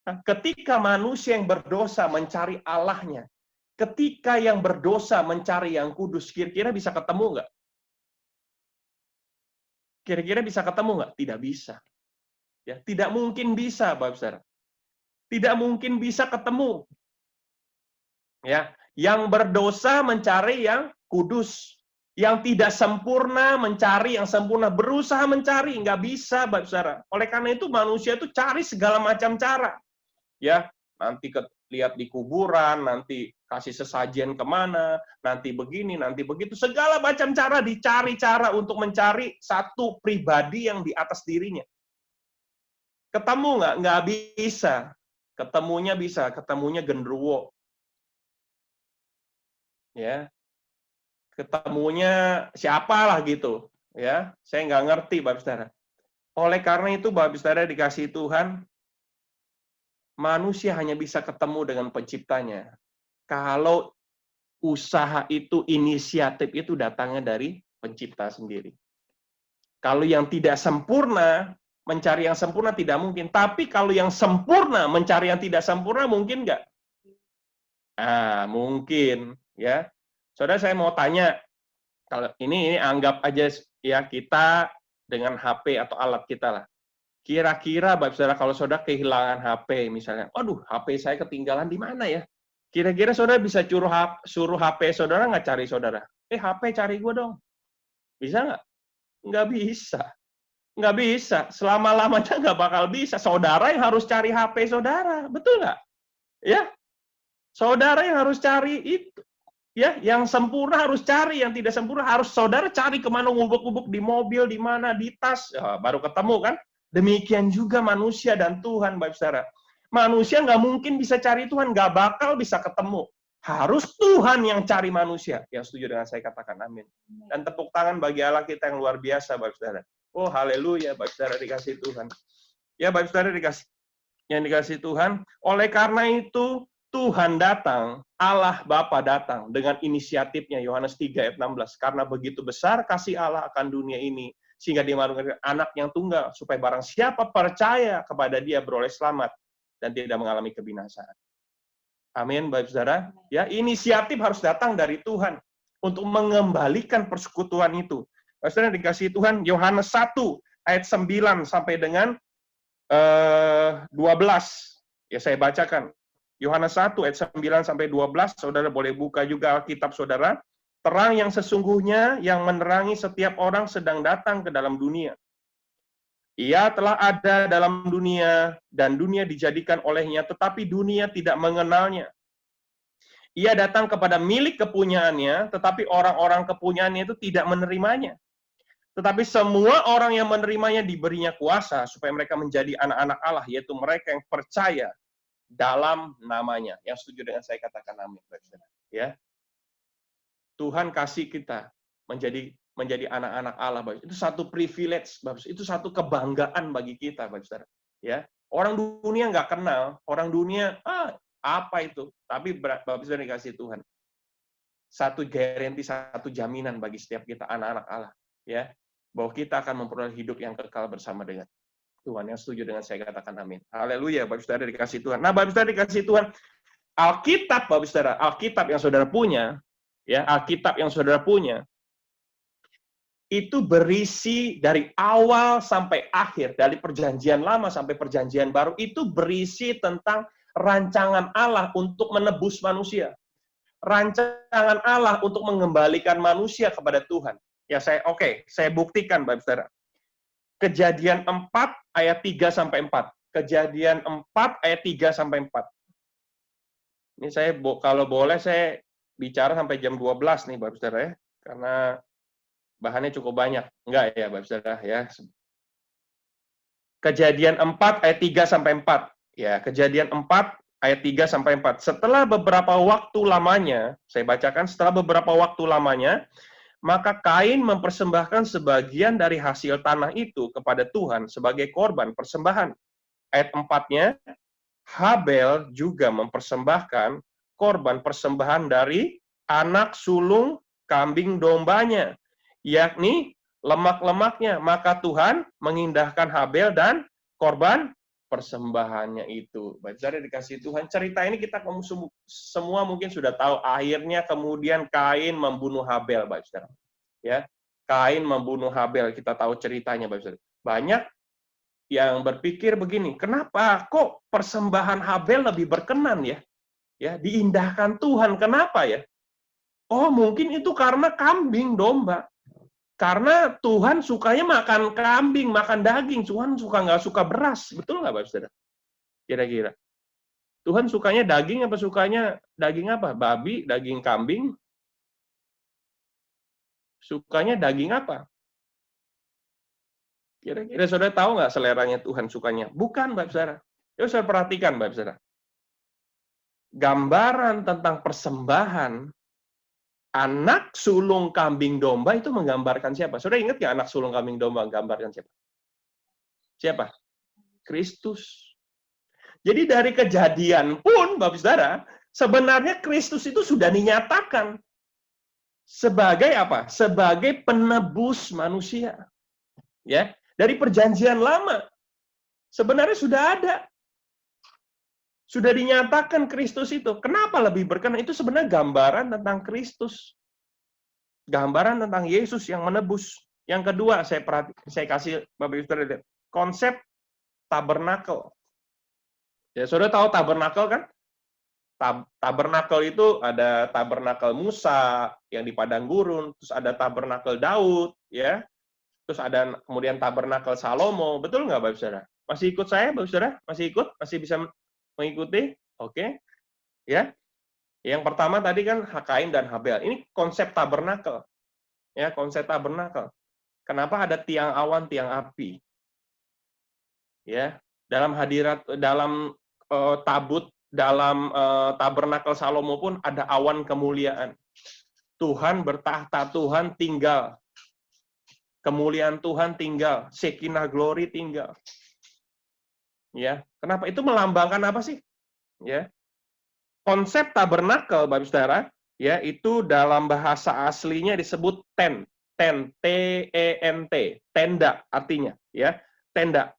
Nah, ketika manusia yang berdosa mencari Allahnya, ketika yang berdosa mencari yang kudus, kira-kira bisa ketemu nggak? Kira-kira bisa ketemu nggak? Tidak bisa. Ya, tidak mungkin bisa, Bapak Saudara. Tidak mungkin bisa ketemu. Ya, yang berdosa mencari yang kudus, yang tidak sempurna mencari yang sempurna, berusaha mencari, nggak bisa, Bapak Saudara. Oleh karena itu manusia itu cari segala macam cara. Ya, nanti lihat di kuburan, nanti kasih sesajen kemana, nanti begini, nanti begitu, segala macam cara dicari cara untuk mencari satu pribadi yang di atas dirinya. Ketemu nggak? Nggak bisa. Ketemunya bisa, ketemunya genderuwo. Ya, ketemunya siapalah gitu. Ya, saya nggak ngerti, Bapak Saudara. Oleh karena itu, Bapak Saudara dikasih Tuhan, manusia hanya bisa ketemu dengan penciptanya kalau usaha itu, inisiatif itu datangnya dari pencipta sendiri. Kalau yang tidak sempurna, mencari yang sempurna tidak mungkin. Tapi kalau yang sempurna, mencari yang tidak sempurna, mungkin nggak? Mungkin. Ya, saudara, saya mau tanya, kalau ini anggap aja ya kita dengan HP atau alat kita lah. Kira-kira, Bapak Saudara, kalau saudara kehilangan HP misalnya, aduh, HP saya ketinggalan di mana ya? Kira-kira saudara bisa suruh HP saudara nggak cari saudara? HP cari gue dong. Bisa nggak? Nggak bisa. Nggak bisa. Selama-lamanya nggak bakal bisa. Saudara yang harus cari HP saudara. Betul nggak? Ya, saudara yang harus cari itu. Ya, yang sempurna harus cari, yang tidak sempurna harus saudara cari kemana, ngubuk-ngubuk di mobil, di mana, di tas, baru ketemu kan? Demikian juga manusia dan Tuhan, Bapak Saudara. Manusia nggak mungkin bisa cari Tuhan, nggak bakal bisa ketemu. Harus Tuhan yang cari manusia. Yang setuju dengan saya katakan amin. Dan tepuk tangan bagi Allah kita yang luar biasa, Bapak Saudara. Oh, haleluya, Bapak Saudara dikasih Tuhan. Ya, Bapak Saudara dikasih Tuhan. Oleh karena itu, Tuhan datang, Allah Bapa datang dengan inisiatifnya, Yohanes 3 ayat 16. Karena begitu besar kasih Allah akan dunia ini, sehingga dia mengaruniakan anak yang tunggal, supaya barang siapa percaya kepada dia beroleh selamat dan tidak mengalami kebinasaan. Amin, Bapak Saudara. Ya, inisiatif harus datang dari Tuhan untuk mengembalikan persekutuan itu. Bapak Saudara dikasih Tuhan, Yohanes 1 ayat 9 sampai dengan 12. Ya, saya bacakan. Yohanes 1 ayat 9 sampai 12, saudara boleh buka juga Alkitab saudara. Terang yang sesungguhnya yang menerangi setiap orang sedang datang ke dalam dunia. Ia telah ada dalam dunia dan dunia dijadikan olehnya, tetapi dunia tidak mengenalnya. Ia datang kepada milik kepunyaannya, tetapi orang-orang kepunyaannya itu tidak menerimanya. Tetapi semua orang yang menerimanya diberinya kuasa supaya mereka menjadi anak-anak Allah, yaitu mereka yang percaya dalam namanya. Yang setuju dengan saya katakan amin. Ya, Tuhan kasih kita menjadi anak-anak Allah. Itu satu privilege, itu satu kebanggaan bagi kita, Bapak. Ya, orang dunia nggak kenal, orang dunia apa itu? Tapi Bapak Saudara dikasih Tuhan. satu garansi, satu jaminan bagi setiap kita anak-anak Allah, ya, bahwa kita akan memperoleh hidup yang kekal bersama dengan Tuhan. Yang setuju dengan saya katakan amin. Haleluya, Bapak Saudara dikasih Tuhan. Nah, Bapak Saudara dikasih Tuhan, Alkitab, Bapak Saudara, Alkitab yang saudara punya, ya, Alkitab yang saudara punya, itu berisi dari awal sampai akhir, dari perjanjian lama sampai perjanjian baru, itu berisi tentang rancangan Allah untuk menebus manusia. Rancangan Allah untuk mengembalikan manusia kepada Tuhan. Ya, saya buktikan, Bapak Saudara. Kejadian 4 ayat 3 sampai 4. Kejadian 4 ayat 3 sampai 4. Ini saya kalau boleh saya bicara sampai jam 12 nih, Bapak Saudara, ya. Karena bahannya cukup banyak. Enggak ya, Bapak Saudara, ya. Kejadian 4 ayat 3 sampai 4. Ya, Kejadian 4 ayat 3 sampai 4. Setelah beberapa waktu lamanya, saya bacakan, setelah beberapa waktu lamanya, maka Kain mempersembahkan sebagian dari hasil tanah itu kepada Tuhan sebagai korban persembahan. Ayat 4-nya, Habel juga mempersembahkan korban persembahan dari anak sulung kambing dombanya, yakni lemak-lemaknya. Maka Tuhan mengindahkan Habel dan korban persembahannya itu. Bapak Saudara dikasih Tuhan, cerita ini kita semua mungkin sudah tahu. Akhirnya kemudian Kain membunuh Habel, Bapak Saudara. Ya, Kain membunuh Habel, kita tahu ceritanya, Bapak Saudara. Banyak yang berpikir begini, kenapa kok persembahan Habel lebih berkenan ya? Ya, diindahkan Tuhan. Kenapa ya? Oh, mungkin itu karena kambing domba. Karena Tuhan sukanya makan kambing, makan daging. Tuhan nggak suka beras. Betul nggak, Bapak Saudara? Kira-kira. Tuhan sukanya daging apa sukanya daging apa? Babi, daging kambing? Sukanya daging apa? Kira-kira saudara tahu nggak seleranya Tuhan sukanya? Bukan, Bapak Saudara. Yuk saya perhatikan, Bapak Saudara. Gambaran tentang persembahan anak sulung kambing domba itu menggambarkan siapa? Saudara ingat nggak anak sulung kambing domba menggambarkan siapa? Siapa? Kristus. Jadi dari kejadian pun, Bapak Saudara, sebenarnya Kristus itu sudah dinyatakan sebagai apa? Sebagai penebus manusia. Ya, dari perjanjian lama sebenarnya sudah ada. Sudah dinyatakan Kristus itu. Kenapa lebih berkenan? Itu sebenarnya gambaran tentang Kristus. Gambaran tentang Yesus yang menebus. Yang kedua, saya kasih Bapak Ibu Saudara konsep tabernakel. Ya, saudara tahu tabernakel kan? Tabernakel itu ada tabernakel Musa yang di padang gurun, terus ada tabernakel Daud, ya. Terus ada kemudian tabernakel Salomo. Betul nggak, Bapak Saudara? Masih ikut saya, Bapak Saudara? Masih ikut? Masih bisa mengikuti? Oke. Ya. Yang pertama tadi kan Kain dan Habel. Ini konsep tabernakel. Ya, konsep tabernakel. Kenapa ada tiang awan, tiang api? Ya, dalam tabut dalam tabernakel Salomo pun ada awan kemuliaan. Tuhan bertahta, Tuhan tinggal. Kemuliaan Tuhan tinggal, Shekinah glory tinggal. Ya, kenapa itu melambangkan apa sih? Ya. Konsep tabernakel, Bapak Saudara, ya, itu dalam bahasa aslinya disebut tent, T-E-N-T, tenda artinya, ya, tenda.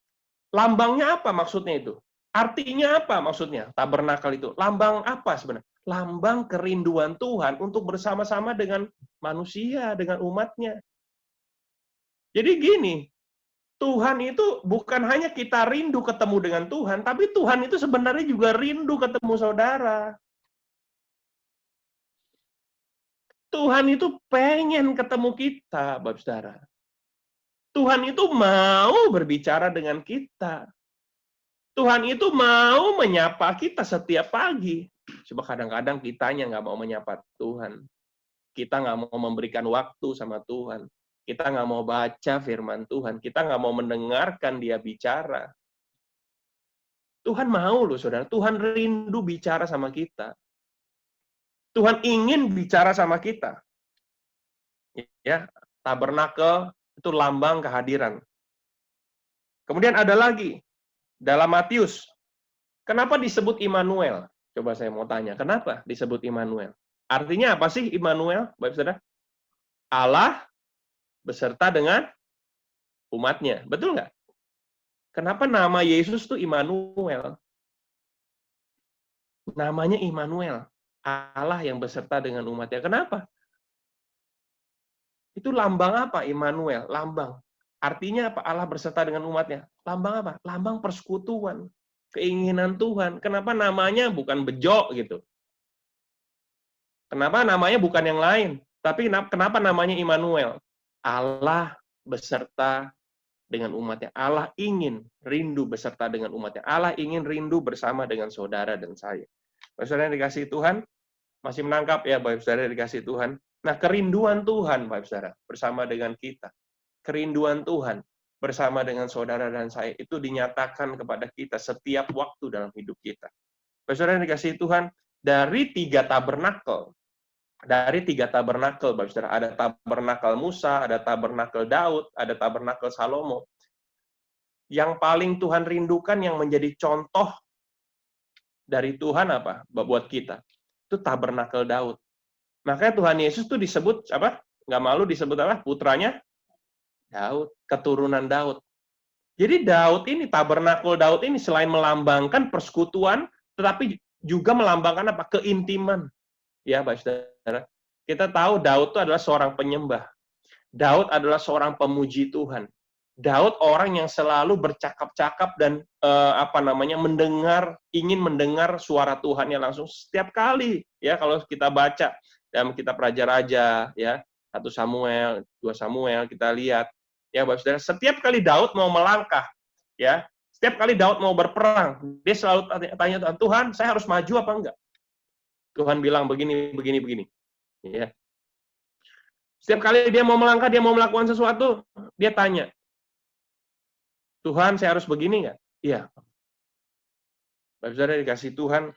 Lambangnya apa maksudnya itu? Artinya apa maksudnya? Tabernakel itu lambang apa sebenarnya? Lambang kerinduan Tuhan untuk bersama-sama dengan manusia, dengan umatnya. Jadi gini, Tuhan itu bukan hanya kita rindu ketemu dengan Tuhan, tapi Tuhan itu sebenarnya juga rindu ketemu saudara. Tuhan itu pengen ketemu kita, Bapak Saudara. Tuhan itu mau berbicara dengan kita. Tuhan itu mau menyapa kita setiap pagi. Coba kadang-kadang kitanya nggak mau menyapa Tuhan. Kita nggak mau memberikan waktu sama Tuhan. Kita nggak mau baca firman Tuhan. Kita nggak mau mendengarkan dia bicara. Tuhan mau loh, saudara. Tuhan rindu bicara sama kita. Tuhan ingin bicara sama kita. Ya, tabernakel itu lambang kehadiran. Kemudian ada lagi dalam Matius. Kenapa disebut Immanuel? Coba saya mau tanya, kenapa disebut Immanuel? Artinya apa sih Immanuel, Bapak Saudara? Allah beserta dengan umatnya. Betul nggak? Kenapa nama Yesus tuh Immanuel? Namanya Immanuel. Allah yang beserta dengan umatnya. Kenapa? Itu lambang apa Immanuel? Lambang. Artinya apa? Allah berserta dengan umatnya. Lambang apa? Lambang persekutuan. Keinginan Tuhan. Kenapa namanya bukan Bejo gitu? Kenapa namanya bukan yang lain? Tapi kenapa namanya Immanuel? Allah beserta dengan umatnya. Allah ingin rindu beserta dengan umatnya. Allah ingin rindu bersama dengan saudara dan saya. Bapak saudara yang dikasihi Tuhan, masih menangkap ya Bapak saudara yang dikasihi Tuhan. Nah, kerinduan Tuhan Bapak saudara bersama dengan kita. Kerinduan Tuhan bersama dengan saudara dan saya itu dinyatakan kepada kita setiap waktu dalam hidup kita. Bapak saudara yang dikasihi Tuhan, dari tiga tabernakel, Bapak saudara, ada tabernakel Musa, ada tabernakel Daud, ada tabernakel Salomo. Yang paling Tuhan rindukan yang menjadi contoh dari Tuhan apa? Buat kita. Itu tabernakel Daud. Makanya Tuhan Yesus tuh disebut apa? Nggak malu disebut apa? Putranya Daud, keturunan Daud. Jadi Daud ini, tabernakel Daud ini selain melambangkan persekutuan, tetapi juga melambangkan apa? Keintiman. Ya, Bapak Saudara. Kita tahu Daud itu adalah seorang penyembah. Daud adalah seorang pemuji Tuhan. Daud orang yang selalu bercakap-cakap dan ingin mendengar suara Tuhan yang langsung setiap kali ya kalau kita baca dalam kitab Raja-Raja ya 1 Samuel, 2 Samuel kita lihat ya Bapak Saudara, setiap kali Daud mau melangkah ya, setiap kali Daud mau berperang, dia selalu tanya Tuhan, saya harus maju apa enggak? Tuhan bilang begini. Ya. Setiap kali dia mau melangkah, dia mau melakukan sesuatu, dia tanya, Tuhan, saya harus begini nggak? Iya. Bapak saudara dikasih Tuhan,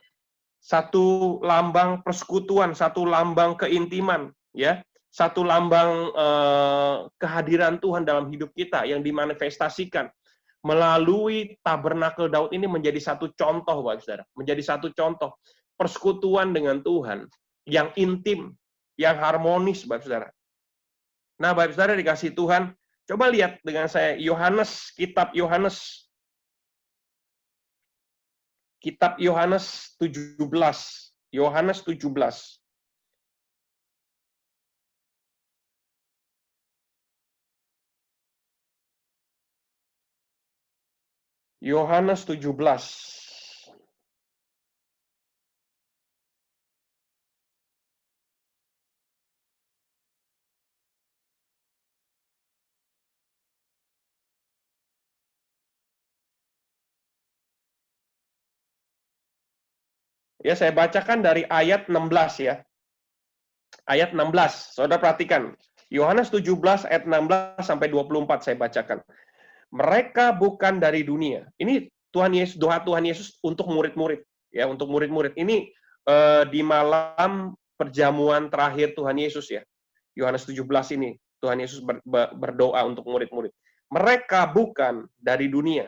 satu lambang persekutuan, satu lambang keintiman, ya, satu lambang kehadiran Tuhan dalam hidup kita yang dimanifestasikan melalui tabernakel Daud ini menjadi satu contoh, Bapak saudara, menjadi satu contoh persekutuan dengan Tuhan yang intim, yang harmonis, Bapak saudara. Nah, Bapak saudara dikasih Tuhan, coba lihat dengan saya kitab Yohanes 17. Yohanes 17. Yohanes 17. Ya, saya bacakan dari ayat 16 ya. Ayat 16. Saudara perhatikan. Yohanes 17 ayat 16 sampai 24 saya bacakan. Mereka bukan dari dunia. Ini doa Tuhan Yesus untuk murid-murid ya, untuk murid-murid. Ini di malam perjamuan terakhir Tuhan Yesus ya. Yohanes 17 ini Tuhan Yesus berdoa untuk murid-murid. Mereka bukan dari dunia.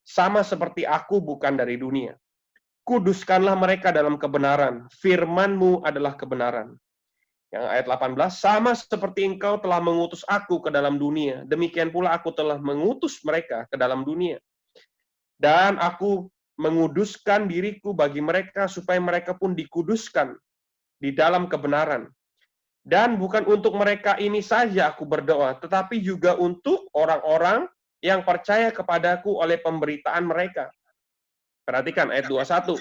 Sama seperti aku bukan dari dunia. Kuduskanlah mereka dalam kebenaran. Firman-Mu adalah kebenaran. Yang ayat 18, sama seperti engkau telah mengutus aku ke dalam dunia, demikian pula aku telah mengutus mereka ke dalam dunia. Dan aku menguduskan diriku bagi mereka, supaya mereka pun dikuduskan di dalam kebenaran. Dan bukan untuk mereka ini saja aku berdoa, tetapi juga untuk orang-orang yang percaya kepadaku oleh pemberitaan mereka. Perhatikan ayat 21.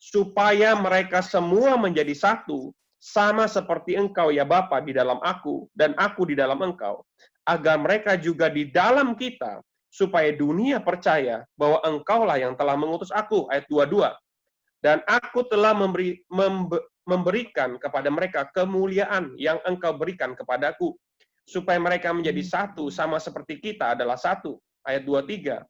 Supaya mereka semua menjadi satu, sama seperti engkau ya Bapa di dalam aku, dan aku di dalam engkau, agar mereka juga di dalam kita, supaya dunia percaya bahwa engkaulah yang telah mengutus aku. Ayat 22. Dan aku telah memberikan kepada mereka kemuliaan yang engkau berikan kepadaku, supaya mereka menjadi satu, sama seperti kita adalah satu. Ayat 23.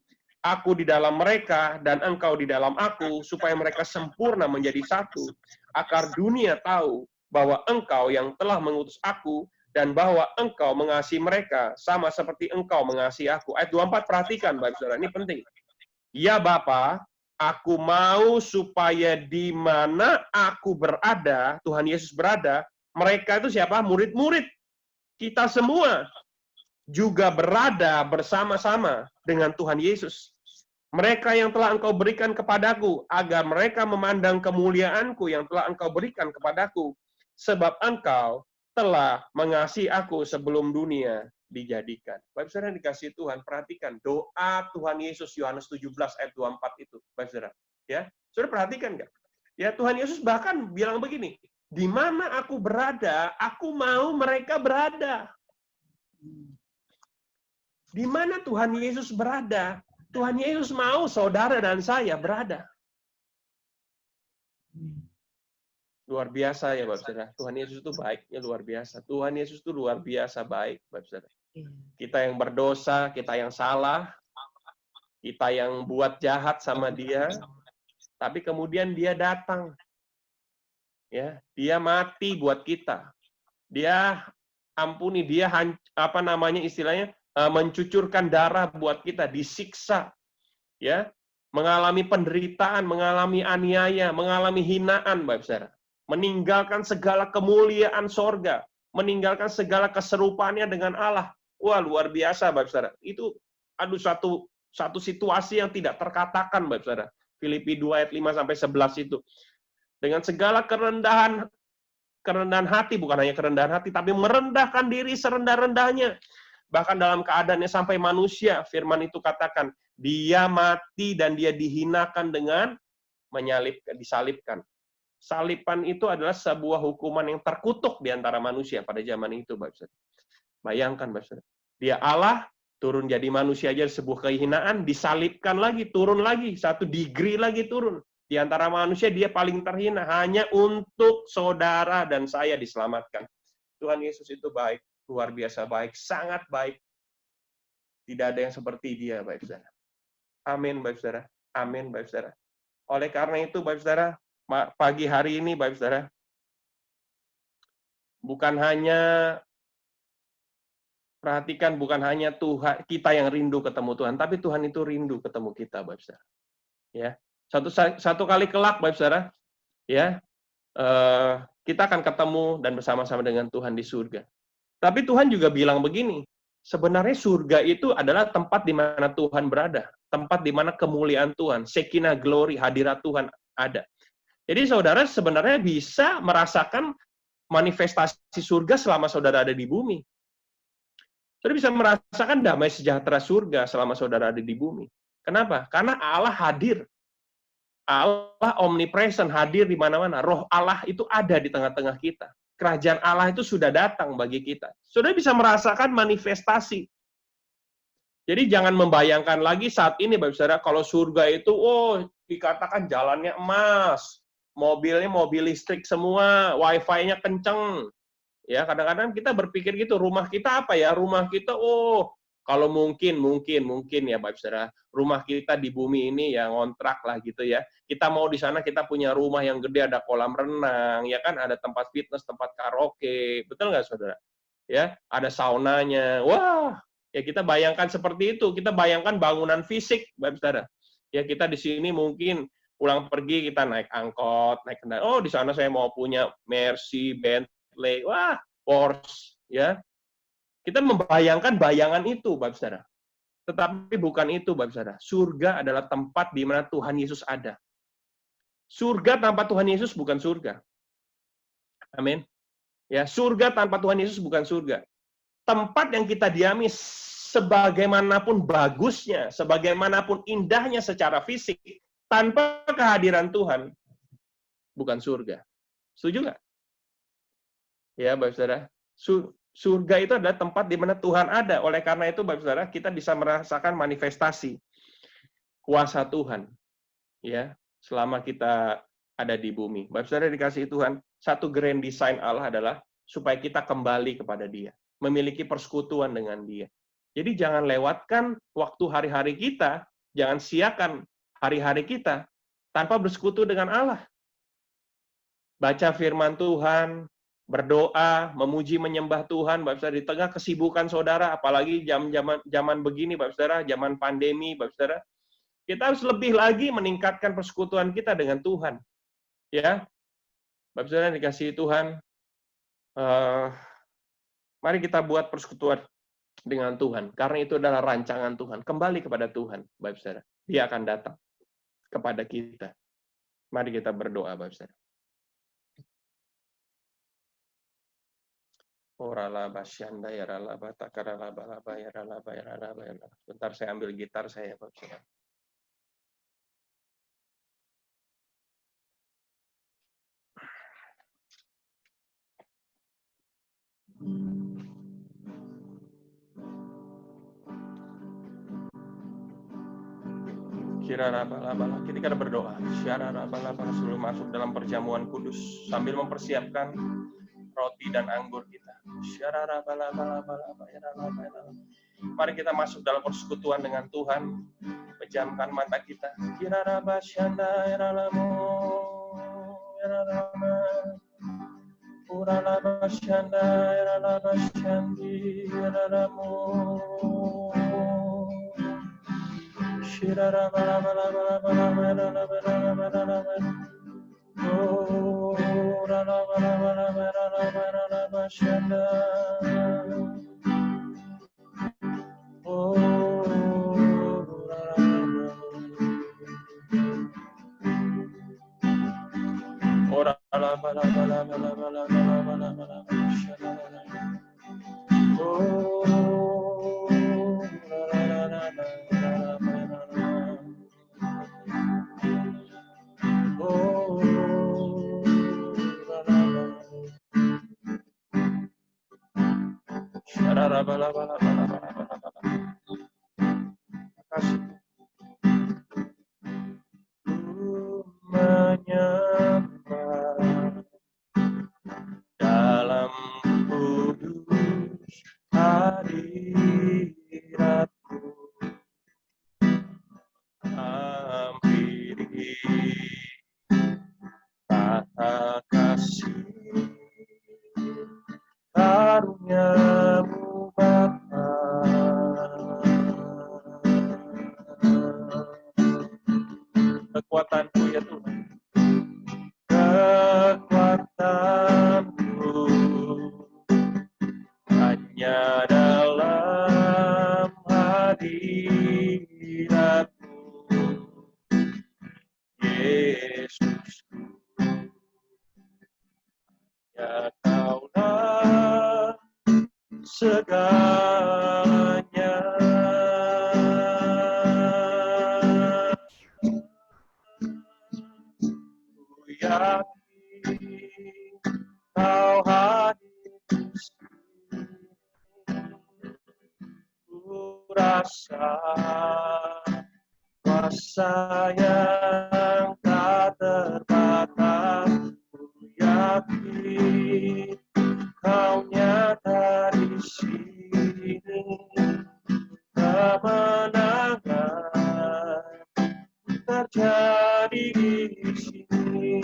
Aku di dalam mereka dan engkau di dalam aku, supaya mereka sempurna menjadi satu, agar dunia tahu bahwa engkau yang telah mengutus aku, dan bahwa engkau mengasihi mereka, sama seperti engkau mengasihi aku. Ayat 24, perhatikan, Bapak Saudara, ini penting. Ya Bapa, Aku mau supaya di mana aku berada, Tuhan Yesus berada, mereka itu siapa? Murid-murid. Kita semua juga berada bersama-sama dengan Tuhan Yesus. Mereka yang telah engkau berikan kepadaku, agar mereka memandang kemuliaanku yang telah engkau berikan kepadaku, sebab engkau telah mengasihi aku sebelum dunia dijadikan. Bapak saudara dikasih Tuhan, perhatikan doa Tuhan Yesus Yohanes 17 ayat 24 itu, Bapak saudara. Ya, saudara perhatikan nggak? Ya, Tuhan Yesus bahkan bilang begini, di mana aku berada, aku mau mereka berada. Di mana Tuhan Yesus berada, Tuhan Yesus mau saudara dan saya berada. Luar biasa ya, Bapak saudara. Tuhan Yesus itu baiknya luar biasa. Tuhan Yesus itu luar biasa baik, Bapak saudara. Kita yang berdosa, kita yang salah, kita yang buat jahat sama Dia, tapi kemudian Dia datang. Ya, Dia mati buat kita. Dia ampuni, Dia istilahnya mencucurkan darah buat kita, disiksa. Ya, mengalami penderitaan, mengalami aniaya, mengalami hinaan, Bapak saudara. Meninggalkan segala kemuliaan sorga, meninggalkan segala keserupaannya dengan Allah. Wah, luar biasa, Bapak saudara. Itu satu situasi yang tidak terkatakan, Bapak saudara. Filipi 2 ayat 5 sampai 11 itu. Dengan segala kerendahan hati, bukan hanya kerendahan hati, tapi merendahkan diri serendah-rendahnya. Bahkan dalam keadaannya sampai manusia, firman itu katakan, dia mati dan dia dihinakan dengan disalibkan. Saliban itu adalah sebuah hukuman yang terkutuk di antara manusia pada zaman itu, Bapak. Bayangkan, Bapak. Dia Allah, turun jadi manusia aja sebuah kehinaan, disalibkan lagi, turun lagi, 1 degree lagi turun. Di antara manusia dia paling terhina, hanya untuk saudara dan saya diselamatkan. Tuhan Yesus itu baik, luar biasa baik, sangat baik. Tidak ada yang seperti Dia, Bapak saudara. Amin, Bapak saudara. Amin, Bapak saudara. Oleh karena itu, Bapak saudara, pagi hari ini, Bapak saudara, bukan hanya perhatikan, bukan hanya Tuhan kita yang rindu ketemu Tuhan, tapi Tuhan itu rindu ketemu kita, Bapak saudara. Ya, satu kali kelak, Bapak saudara, ya, kita akan ketemu dan bersama-sama dengan Tuhan di surga. Tapi Tuhan juga bilang begini, sebenarnya surga itu adalah tempat di mana Tuhan berada, tempat di mana kemuliaan Tuhan, Shekinah glory, hadirat Tuhan ada. Jadi saudara sebenarnya bisa merasakan manifestasi surga selama saudara ada di bumi. Saudara bisa merasakan damai sejahtera surga selama saudara ada di bumi. Kenapa? Karena Allah hadir. Allah omnipresent, hadir di mana-mana. Roh Allah itu ada di tengah-tengah kita. Kerajaan Allah itu sudah datang bagi kita. Saudara bisa merasakan manifestasi. Jadi jangan membayangkan lagi saat ini, Bapak saudara, kalau surga itu, dikatakan jalannya emas, mobilnya mobil listrik semua, wifi-nya kenceng. Ya, kadang-kadang kita berpikir gitu, rumah kita apa ya? Rumah kita, kalau mungkin ya Bapak saudara, rumah kita di bumi ini ya ngontrak lah gitu ya. Kita mau di sana kita punya rumah yang gede, ada kolam renang, ya kan, ada tempat fitness, tempat karaoke, betul nggak saudara? Ya, ada saunanya. Wah, ya kita bayangkan seperti itu. Kita bayangkan bangunan fisik, Bapak saudara. Ya kita di sini mungkin pulang pergi kita naik angkot, naik kendaraan. Oh, di sana saya mau punya Mercy, Bentley, wah, Porsche, ya. Kita membayangkan bayangan itu, Bapak saudara. Tetapi bukan itu, Bapak saudara. Surga adalah tempat di mana Tuhan Yesus ada. Surga tanpa Tuhan Yesus bukan surga. Amin. Ya, surga tanpa Tuhan Yesus bukan surga. Tempat yang kita diami sebagaimanapun bagusnya, sebagaimanapun indahnya secara fisik, tanpa kehadiran Tuhan, bukan surga. Setuju nggak? Ya, Bapak saudara. Surga itu adalah tempat di mana Tuhan ada. Oleh karena itu, Bapak saudara, kita bisa merasakan manifestasi kuasa Tuhan. Ya, selama kita ada di bumi. Bapak saudara dikasihi Tuhan, satu grand design Allah adalah supaya kita kembali kepada Dia, memiliki persekutuan dengan Dia. Jadi jangan lewatkan waktu hari-hari kita, jangan siakan hari-hari kita tanpa bersekutu dengan Allah. Baca firman Tuhan, berdoa, memuji, menyembah Tuhan, Bapak saudara, di tengah kesibukan saudara, apalagi zaman begini, Bapak saudara, zaman pandemi, Bapak saudara, Kita harus lebih lagi meningkatkan persekutuan kita dengan Tuhan. Ya, Bapak Saudara yang dikasihi Tuhan, mari kita buat persekutuan dengan Tuhan. Karena itu adalah rancangan Tuhan. Kembali kepada Tuhan, Bapak Saudara. Dia akan datang kepada kita. Mari kita berdoa, Bapak Saudara. Bentar saya ambil gitar saya, Bapak Saudara. Kita berdoa. Sebelum masuk dalam perjamuan kudus sambil mempersiapkan roti dan anggur kita. Mari kita masuk dalam persekutuan dengan Tuhan. Pejamkan mata kita. Dalam kudus hadiratmu, hampiri tata kasih karunia-Mu Bapa. Kekuatanku ya Tuhan, kekuatanku hanya dalam hadirat-Mu, Yesus. Ya Kaulah segalanya. Ku yakin Kau hadir di sini. Ku rasa kuasa yang tak terbatas. Ku yakin Kau nyata di sini. Kemenangan terjadi di sini.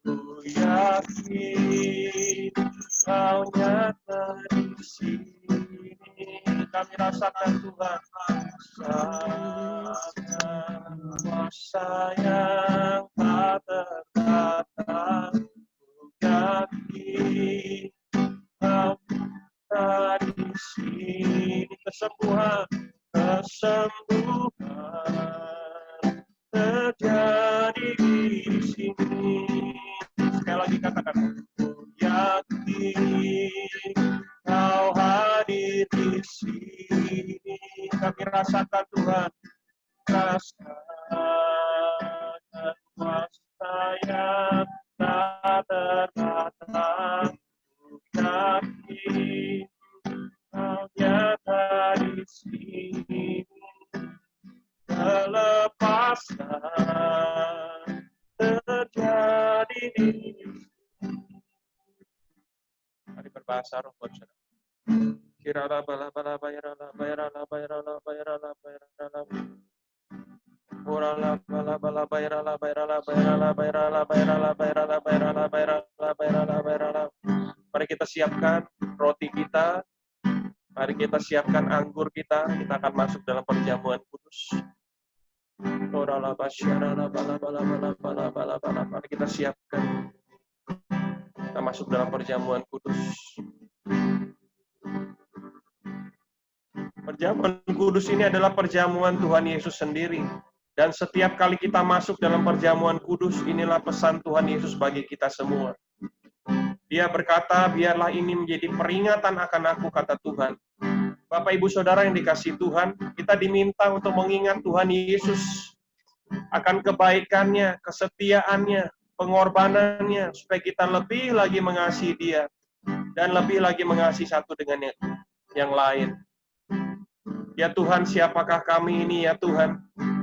Ku yakin Kau nyata di sini. Kami rasakan Tuhan, rasakan kuasa yang tak terbatas. Ku yakin Kau nyata di sini. Kesembuhan terjadi di sini. Sekali lagi katakan, ku yakin Kau hadir di sini. Kami rasakan Tuhan, rasakan kuasa yang tak terbatas. Ku yakin Kau nyata di sini. Kelepasan terjadi di sini. Mari berbahasa roh, saudara. Kirala bala bala bayarala bayarala bayarala bayarala bayarala. Urala bala bala bayarala bayarala bayarala bayarala bayarala bayarala bayarala bayarala bayarala bayarala. Mari kita siapkan roti kita. Mari kita siapkan anggur kita akan masuk dalam perjamuan kudus. Mari kita siapkan, kita masuk dalam perjamuan kudus. Perjamuan kudus ini adalah perjamuan Tuhan Yesus sendiri. Dan setiap kali kita masuk dalam perjamuan kudus, inilah pesan Tuhan Yesus bagi kita semua. Dia berkata, biarlah ini menjadi peringatan akan aku, kata Tuhan. Bapak, Ibu, Saudara yang dikasihi Tuhan, kita diminta untuk mengingat Tuhan Yesus akan kebaikannya, kesetiaannya, pengorbanannya, supaya kita lebih lagi mengasihi Dia, dan lebih lagi mengasihi satu dengan yang lain. Ya Tuhan, siapakah kami ini ya Tuhan?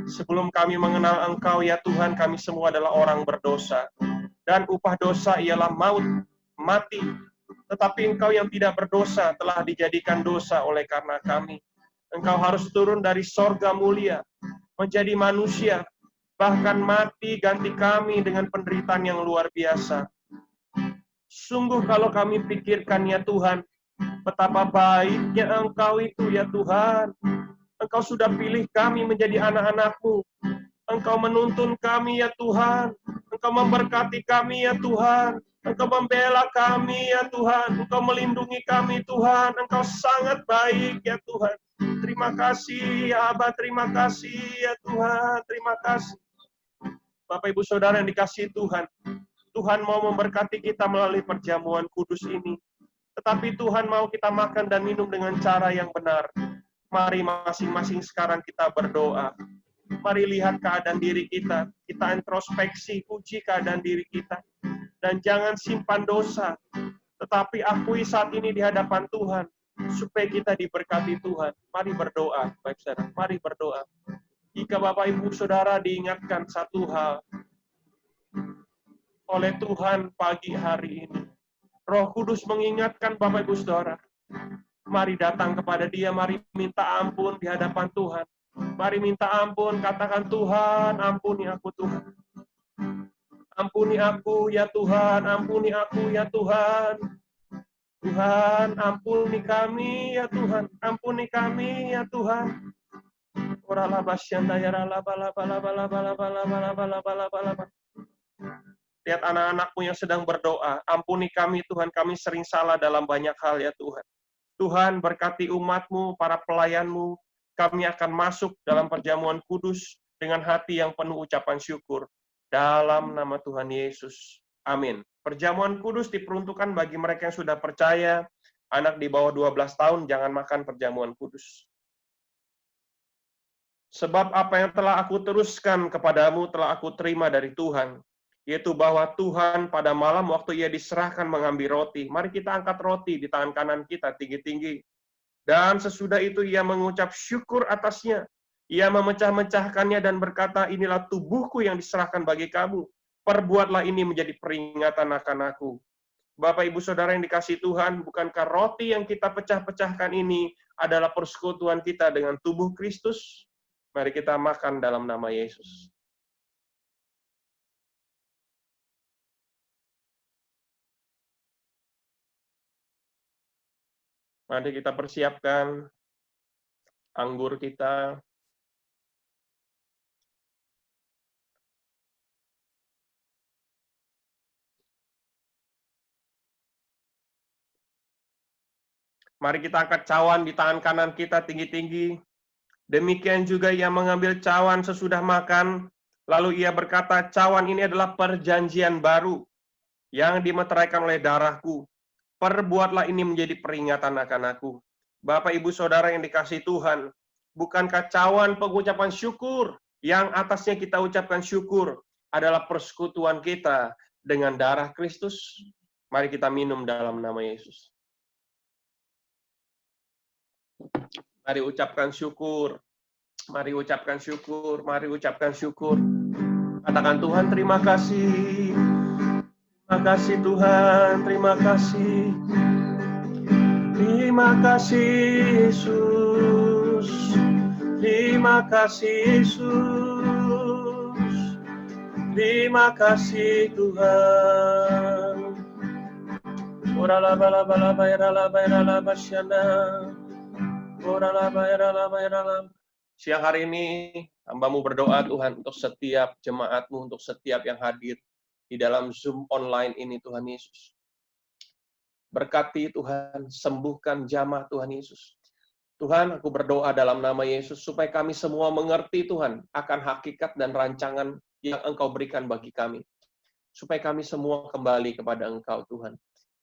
Sebelum kami mengenal Engkau ya Tuhan, kami semua adalah orang berdosa. Dan upah dosa ialah maut, mati. Tetapi Engkau yang tidak berdosa telah dijadikan dosa oleh karena kami. Engkau harus turun dari sorga mulia, menjadi manusia, bahkan mati ganti kami dengan penderitaan yang luar biasa. Sungguh kalau kami pikirkan ya Tuhan, betapa baiknya Engkau itu ya Tuhan. Engkau sudah pilih kami menjadi anak-anak-Mu. Engkau menuntun kami ya Tuhan. Engkau memberkati kami ya Tuhan. Engkau membela kami ya Tuhan. Engkau melindungi kami Tuhan. Engkau sangat baik ya Tuhan. Terima kasih ya Abah, terima kasih ya Tuhan. Terima kasih. Bapak, Ibu, Saudara yang dikasihi Tuhan. Tuhan mau memberkati kita melalui perjamuan kudus ini. Tetapi Tuhan mau kita makan dan minum dengan cara yang benar. Mari masing-masing sekarang kita berdoa. Mari lihat keadaan diri kita. Kita introspeksi, uji keadaan diri kita. Dan jangan simpan dosa. Tetapi akui saat ini di hadapan Tuhan. Supaya kita diberkati Tuhan. Mari berdoa. Baik, saudara. Mari berdoa. Jika Bapak, Ibu, Saudara diingatkan satu hal oleh Tuhan pagi hari ini. Roh Kudus mengingatkan Bapak, Ibu, Saudara. Mari datang kepada Dia, mari minta ampun di hadapan Tuhan. Mari minta ampun, katakan Tuhan, ampuni aku Tuhan. Ampuni aku ya Tuhan, ampuni aku ya Tuhan. Tuhan, ampuni kami ya Tuhan, ampuni kami ya Tuhan. Lihat anak-anakmu yang sedang berdoa, ampuni kami Tuhan, kami sering salah dalam banyak hal ya Tuhan. Tuhan berkati umat-Mu, para pelayan-Mu, kami akan masuk dalam perjamuan kudus dengan hati yang penuh ucapan syukur. Dalam nama Tuhan Yesus. Amin. Perjamuan kudus diperuntukkan bagi mereka yang sudah percaya, anak di bawah 12 tahun jangan makan perjamuan kudus. Sebab apa yang telah aku teruskan kepadamu telah aku terima dari Tuhan, yaitu bahwa Tuhan pada malam waktu Ia diserahkan mengambil roti. Mari kita angkat roti di tangan kanan kita tinggi-tinggi. Dan sesudah itu Ia mengucap syukur atasnya. Ia memecah-mecahkannya dan berkata, inilah tubuhku yang diserahkan bagi kamu. Perbuatlah ini menjadi peringatan akan aku. Bapak, Ibu, Saudara yang dikasihi Tuhan, bukankah roti yang kita pecah-pecahkan ini adalah persekutuan kita dengan tubuh Kristus? Mari kita makan dalam nama Yesus. Mari kita persiapkan anggur kita. Mari kita angkat cawan di tangan kanan kita tinggi-tinggi. Demikian juga Ia mengambil cawan sesudah makan. Lalu Ia berkata, cawan ini adalah perjanjian baru yang dimeteraikan oleh darahku. Perbuatlah ini menjadi peringatan akan aku. Bapak, Ibu, Saudara yang dikasihi Tuhan, bukankah cawan pengucapan syukur yang atasnya kita ucapkan syukur adalah persekutuan kita dengan darah Kristus? Mari kita minum dalam nama Yesus. Mari ucapkan syukur. Mari ucapkan syukur. Mari ucapkan syukur. Katakan Tuhan, terima kasih. Terima kasih Tuhan, terima kasih. Terima kasih Yesus. Terima kasih Yesus. Terima kasih Tuhan. Ora la bala bala bayra la basyana. Siang hari ini hamba-Mu berdoa Tuhan untuk setiap jemaat-Mu, untuk setiap yang hadir di dalam Zoom online ini Tuhan Yesus. Berkati Tuhan, sembuhkan jamaah Tuhan Yesus. Tuhan, aku berdoa dalam nama Yesus supaya kami semua mengerti Tuhan akan hakikat dan rancangan yang Engkau berikan bagi kami. Supaya kami semua kembali kepada Engkau Tuhan.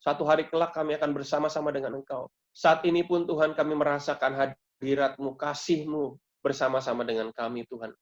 Suatu hari kelak kami akan bersama-sama dengan Engkau. Saat ini pun Tuhan kami merasakan hadirat-Mu, kasih-Mu bersama-sama dengan kami Tuhan.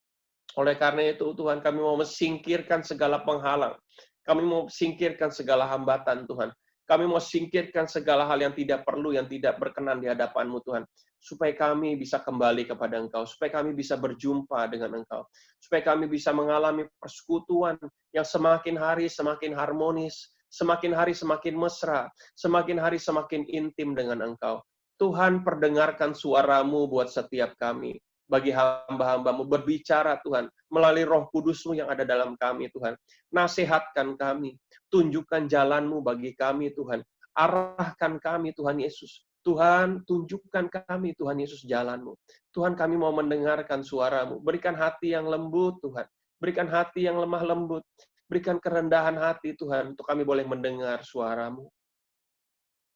Oleh karena itu Tuhan kami mau singkirkan segala penghalang. Kami mau singkirkan segala hambatan Tuhan. Kami mau singkirkan segala hal yang tidak perlu, yang tidak berkenan di hadapan-Mu Tuhan. Supaya kami bisa kembali kepada Engkau. Supaya kami bisa berjumpa dengan Engkau. Supaya kami bisa mengalami persekutuan yang semakin hari semakin harmonis. Semakin hari semakin mesra, semakin hari semakin intim dengan Engkau. Tuhan, perdengarkan suara-Mu buat setiap kami. Bagi hamba-hamba-Mu, berbicara Tuhan, melalui Roh Kudus-Mu yang ada dalam kami Tuhan. Nasihatkan kami, tunjukkan jalan-Mu bagi kami Tuhan. Arahkan kami Tuhan Yesus. Tuhan, tunjukkan kami Tuhan Yesus jalan-Mu. Tuhan, kami mau mendengarkan suara-Mu. Berikan hati yang lembut Tuhan. Berikan hati yang lemah lembut. Berikan kerendahan hati Tuhan, untuk kami boleh mendengar suara-Mu.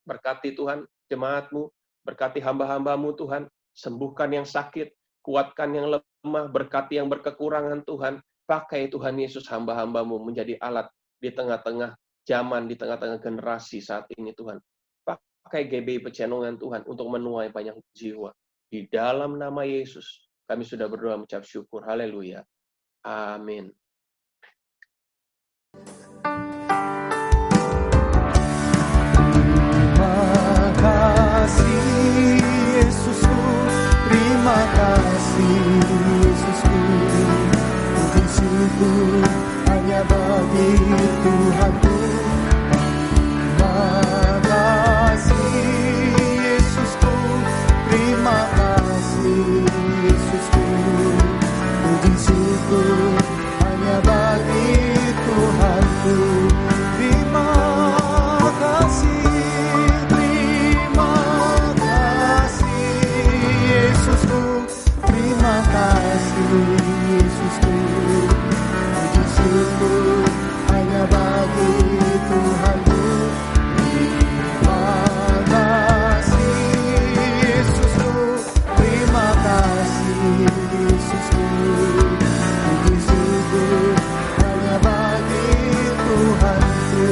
Berkati Tuhan, jemaat-Mu, berkati hamba-hamba-Mu Tuhan, sembuhkan yang sakit, kuatkan yang lemah, berkati yang berkekurangan Tuhan. Pakai Tuhan Yesus hamba-hamba-Mu menjadi alat di tengah-tengah zaman, di tengah-tengah generasi saat ini Tuhan. Pakai GBI Pecenongan Tuhan untuk menuai banyak jiwa. Di dalam nama Yesus, kami sudah berdoa mengucap syukur. Haleluya. Amin. Terima kasih Yesusku, terima kasih Yesusku. Puji syukur hanya bagi Tuhanku. Terima kasih Yesusku, terima kasih Yesusku. Puji syukur hanya bagi Tuhanku. Terima kasih Yesusku, terima kasih Yesusku. Puji syukur hanya bagi Tuhanku. Terima kasih Yesusku, terima kasih Yesusku. Puji syukur hanya bagi Tuhanku.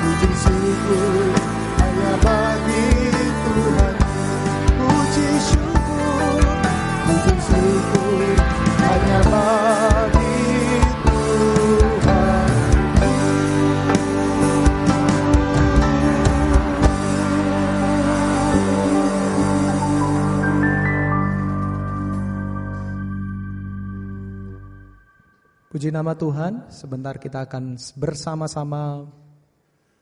Puji syukur hanya bagi Tuhan. Puji syukur hanya bagi Tuhan. Puji nama Tuhan. Sebentar kita akan bersama-sama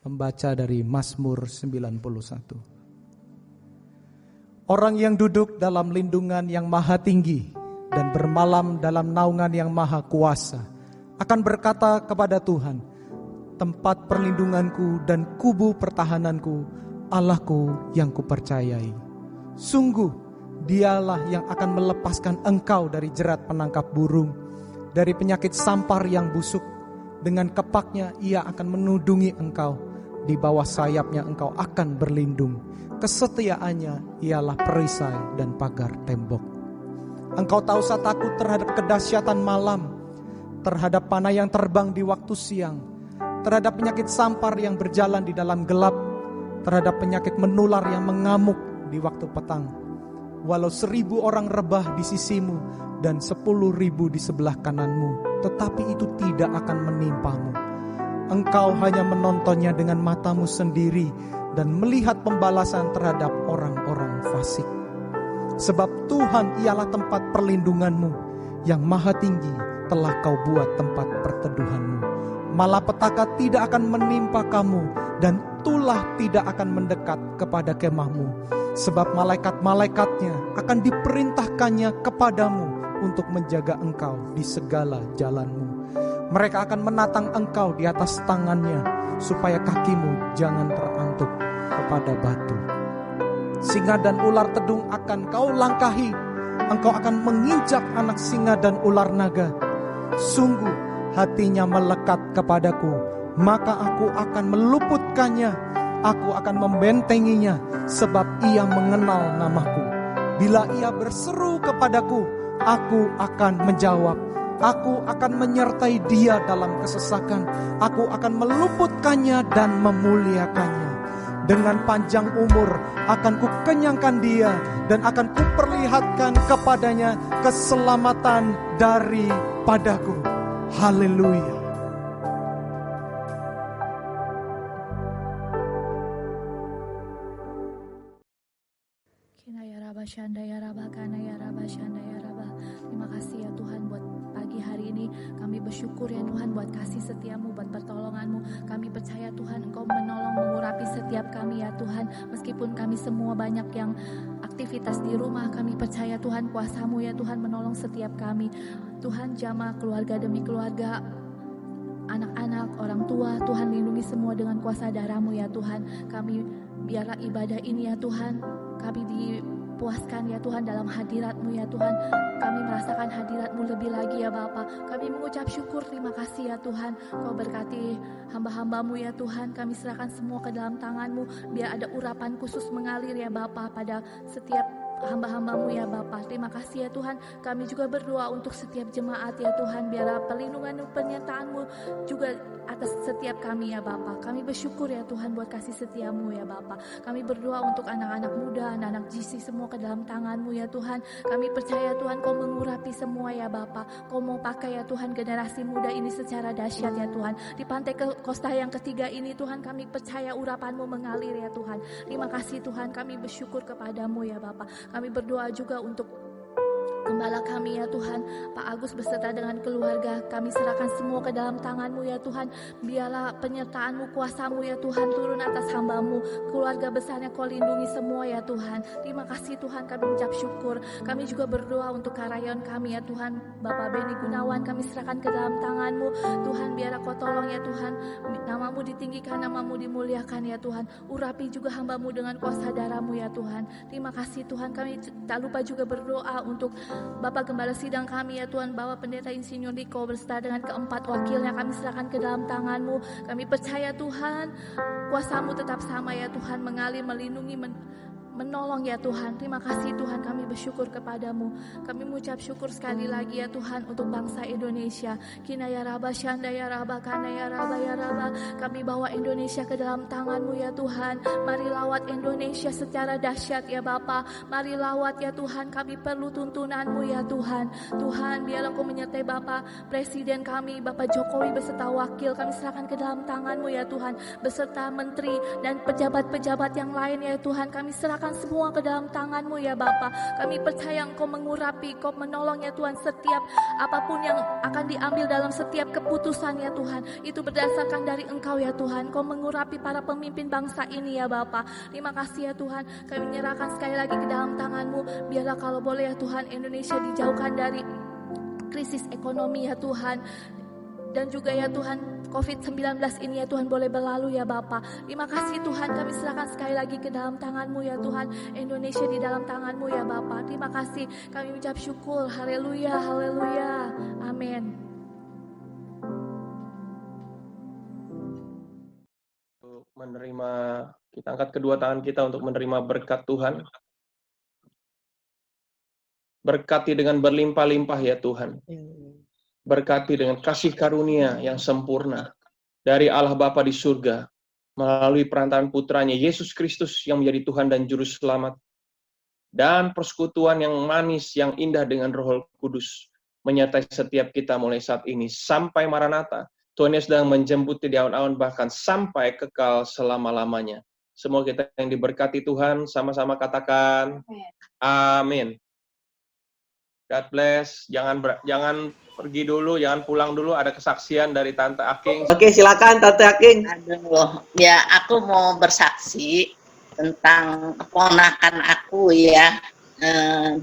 membaca dari Mazmur 91. Orang yang duduk dalam lindungan yang maha tinggi dan bermalam dalam naungan yang maha kuasa akan berkata kepada Tuhan, tempat perlindunganku dan kubu pertahananku, Allahku yang kupercayai. Sungguh dialah yang akan melepaskan engkau dari jerat penangkap burung, dari penyakit sampar yang busuk. Dengan kepaknya ia akan menudungi engkau, di bawah sayapnya engkau akan berlindung. Kesetiaannya ialah perisai dan pagar tembok. Engkau tak usah takut terhadap kedahsyatan malam, terhadap panah yang terbang di waktu siang, terhadap penyakit sampar yang berjalan di dalam gelap, terhadap penyakit menular yang mengamuk di waktu petang. Walau 1000 orang rebah di sisimu dan 10.000 di sebelah kananmu, tetapi itu tidak akan menimpamu. Engkau hanya menontonnya dengan matamu sendiri dan melihat pembalasan terhadap orang-orang fasik. Sebab Tuhan ialah tempat perlindunganmu, yang maha tinggi telah kau buat tempat perteduhanmu. Malapetaka tidak akan menimpa kamu, dan tulah tidak akan mendekat kepada kemahmu. Sebab malaikat-malaikatnya akan diperintahkannya kepadamu untuk menjaga engkau di segala jalanmu. Mereka akan menatang engkau di atas tangannya, supaya kakimu jangan terantuk kepada batu. Singa dan ular tedung akan kau langkahi. Engkau akan menginjak anak singa dan ular naga. Sungguh hatinya melekat kepadaku, maka aku akan meluputkannya. Aku akan membentenginya, sebab ia mengenal namaku. Bila ia berseru kepadaku, aku akan menjawab. Aku akan menyertai dia dalam kesesakan. Aku akan meluputkannya dan memuliakannya. Dengan panjang umur akan kukenyangkan dia, dan akan kuperlihatkan kepadanya keselamatan daripadaku. Haleluya. Terima kasih ya Tuhan buat pagi hari ini. Kami bersyukur ya Tuhan buat kasih setiamu, buat pertolonganmu. Kami percaya Tuhan Engkau menolong, mengurapi setiap kami ya Tuhan. Meskipun kami semua banyak yang aktivitas di rumah, kami percaya Tuhan kuasa-Mu ya Tuhan menolong setiap kami. Tuhan jamah keluarga demi keluarga, anak-anak, orang tua, Tuhan lindungi semua dengan kuasa darah-Mu ya Tuhan. Kami biarlah ibadah ini ya Tuhan, kami dipuaskan ya Tuhan dalam hadirat-Mu ya Tuhan. Kami merasakan hadirat-Mu lebih lagi ya Bapa. Kami mengucap syukur, terima kasih ya Tuhan. Kau berkati hamba-hamba-Mu ya Tuhan. Kami serahkan semua ke dalam tangan-Mu. Biar ada urapan khusus mengalir ya Bapa pada setiap hamba-hamba-Mu ya Bapa. Terima kasih ya Tuhan. Kami juga berdoa untuk setiap jemaat ya Tuhan. Biarlah perlindungan penyertaan-Mu juga atas setiap kami ya Bapa. Kami bersyukur ya Tuhan buat kasih setia-Mu ya Bapa. Kami berdoa untuk anak-anak muda, anak-anak GC semua ke dalam tangan-Mu ya Tuhan. Kami percaya Tuhan Kau mengurapi semua ya Bapa. Kau mau pakai ya Tuhan generasi muda ini secara dahsyat ya Tuhan. Di pantai Kosta yang ketiga ini Tuhan, kami percaya urapan-Mu mengalir ya Tuhan. Terima kasih Tuhan, kami bersyukur kepada-Mu ya Bapa. Kami berdoa juga untuk Gembala kami ya Tuhan, Pak Agus beserta dengan keluarga. Kami serahkan semua ke dalam tangan-Mu ya Tuhan. Biarlah penyertaan-Mu, kuasa-Mu ya Tuhan turun atas hamba-Mu. Keluarga besarnya Kau lindungi semua ya Tuhan. Terima kasih Tuhan, kami ucap syukur. Kami juga berdoa untuk karyawan kami ya Tuhan, Bapak Beni Gunawan, kami serahkan ke dalam tangan-Mu. Tuhan biarlah Kau tolong ya Tuhan, nama-Mu ditinggikan, nama-Mu dimuliakan ya Tuhan. Urapi juga hamba-Mu dengan kuasa darah-Mu ya Tuhan. Terima kasih Tuhan, kami tak lupa juga berdoa untuk Bapak Gembala Sidang kami ya Tuhan, Bapak Pendeta Insinyur Niko beserta dengan keempat wakilnya, kami serahkan ke dalam tangan-Mu. Kami percaya Tuhan, kuasa-Mu tetap sama ya Tuhan, mengalir, melindungi, menolong ya Tuhan. Terima kasih Tuhan, kami bersyukur kepada-Mu. Kami mengucap syukur sekali lagi ya Tuhan untuk bangsa Indonesia. Kina ya Raba, Syanda ya Raba, Kana ya Raba ya Raba. Kami bawa Indonesia ke dalam tangan-Mu ya Tuhan. Mari lawat Indonesia secara dahsyat ya Bapa. Mari lawat ya Tuhan, kami perlu tuntunan-Mu ya Tuhan. Tuhan biarlah Kau menyertai Bapak Presiden kami, Bapak Jokowi beserta wakil. Kami serahkan ke dalam tangan-Mu ya Tuhan. Beserta menteri dan pejabat-pejabat yang lain ya Tuhan. Kami serahkan semua ke dalam tangan-Mu ya Bapa. Kami percaya Engkau mengurapi, Kau menolong ya Tuhan. Setiap apapun yang akan diambil dalam setiap keputusan ya Tuhan, itu berdasarkan dari Engkau ya Tuhan. Kau mengurapi para pemimpin bangsa ini ya Bapa. Terima kasih ya Tuhan, kami menyerahkan sekali lagi ke dalam tangan-Mu. Biarlah kalau boleh ya Tuhan, Indonesia dijauhkan dari krisis ekonomi ya Tuhan. Dan juga ya Tuhan, COVID-19 ini ya Tuhan boleh berlalu ya Bapa. Terima kasih Tuhan, kami serahkan sekali lagi ke dalam tangan-Mu ya Tuhan. Indonesia di dalam tangan-Mu ya Bapa. Terima kasih, kami ucap syukur. Haleluya, haleluya. Amin. Menerima, kita angkat kedua tangan kita untuk menerima berkat Tuhan. Berkati dengan berlimpah-limpah ya Tuhan. Berkati dengan kasih karunia yang sempurna dari Allah Bapa di surga melalui perantaraan putranya Yesus Kristus yang menjadi Tuhan dan Juru Selamat, dan persekutuan yang manis yang indah dengan Roh Kudus menyertai setiap kita mulai saat ini sampai Maranatha. Tuhan Yesus sedang menjemput di awan-awan bahkan sampai kekal selama-lamanya. Semua kita yang diberkati Tuhan sama-sama katakan amin. God bless. Jangan pergi dulu, jangan pulang dulu. Ada kesaksian dari Tante Aking. Oke, silakan Tante Aking. Aduh, ya aku mau bersaksi tentang keponakan aku ya.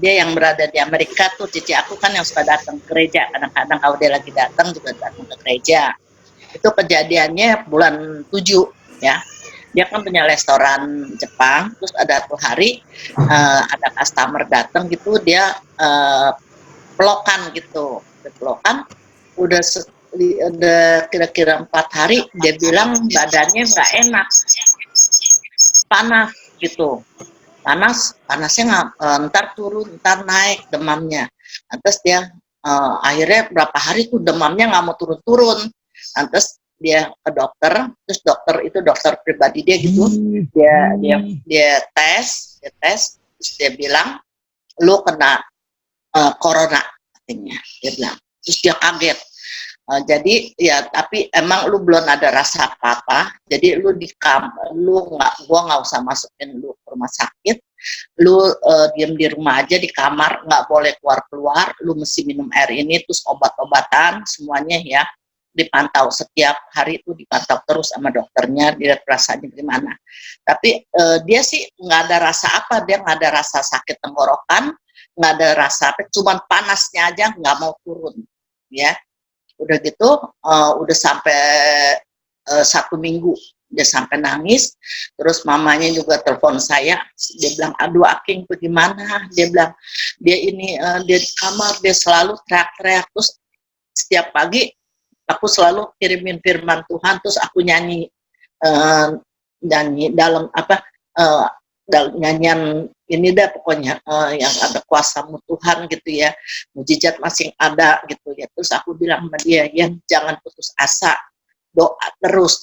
Dia yang berada di Amerika tuh, cici aku kan yang suka datang ke gereja. Kadang-kadang kalau dia lagi datang juga datang ke gereja. Itu kejadiannya bulan 7 ya. Dia kan punya restoran Jepang, terus ada tuh hari ada customer datang gitu, dia pelokan gitu, pelokan udah udah kira-kira 4 hari, dia bilang badannya nggak enak, panas gitu, panasnya nggak ntar turun ntar naik demamnya. Terus dia akhirnya berapa hari tuh demamnya nggak mau turun-turun. Terus dia ke dokter, terus dokter itu dokter pribadi dia gitu, dia tes, terus dia bilang lu kena corona katanya, dia bilang. Terus dia kaget. Jadi ya, tapi emang lu belum ada rasa apa-apa, jadi lu gua nggak usah masukin lu ke rumah sakit, lu diem di rumah aja di kamar, nggak boleh keluar, lu mesti minum air ini, terus obat-obatan semuanya ya dipantau setiap hari, itu dipantau terus sama dokternya, dilihat rasanya gimana. Tapi dia sih nggak ada rasa apa, dia nggak ada rasa sakit tenggorokan, nggak ada rasa apa, cuman panasnya aja nggak mau turun ya. Udah gitu udah sampai 1 minggu dia sampai nangis. Terus mamanya juga telepon saya, dia bilang aduh Aking bagaimana, dia bilang dia ini dia di kamar dia selalu teriak-teriak, terus setiap pagi aku selalu kirimin firman Tuhan, terus aku nyanyi dalam apa nyanyian ini dah pokoknya yang ada kuasamu Tuhan gitu ya, mujizat masih ada gitu ya. Terus aku bilang sama dia, ya jangan putus asa, doa terus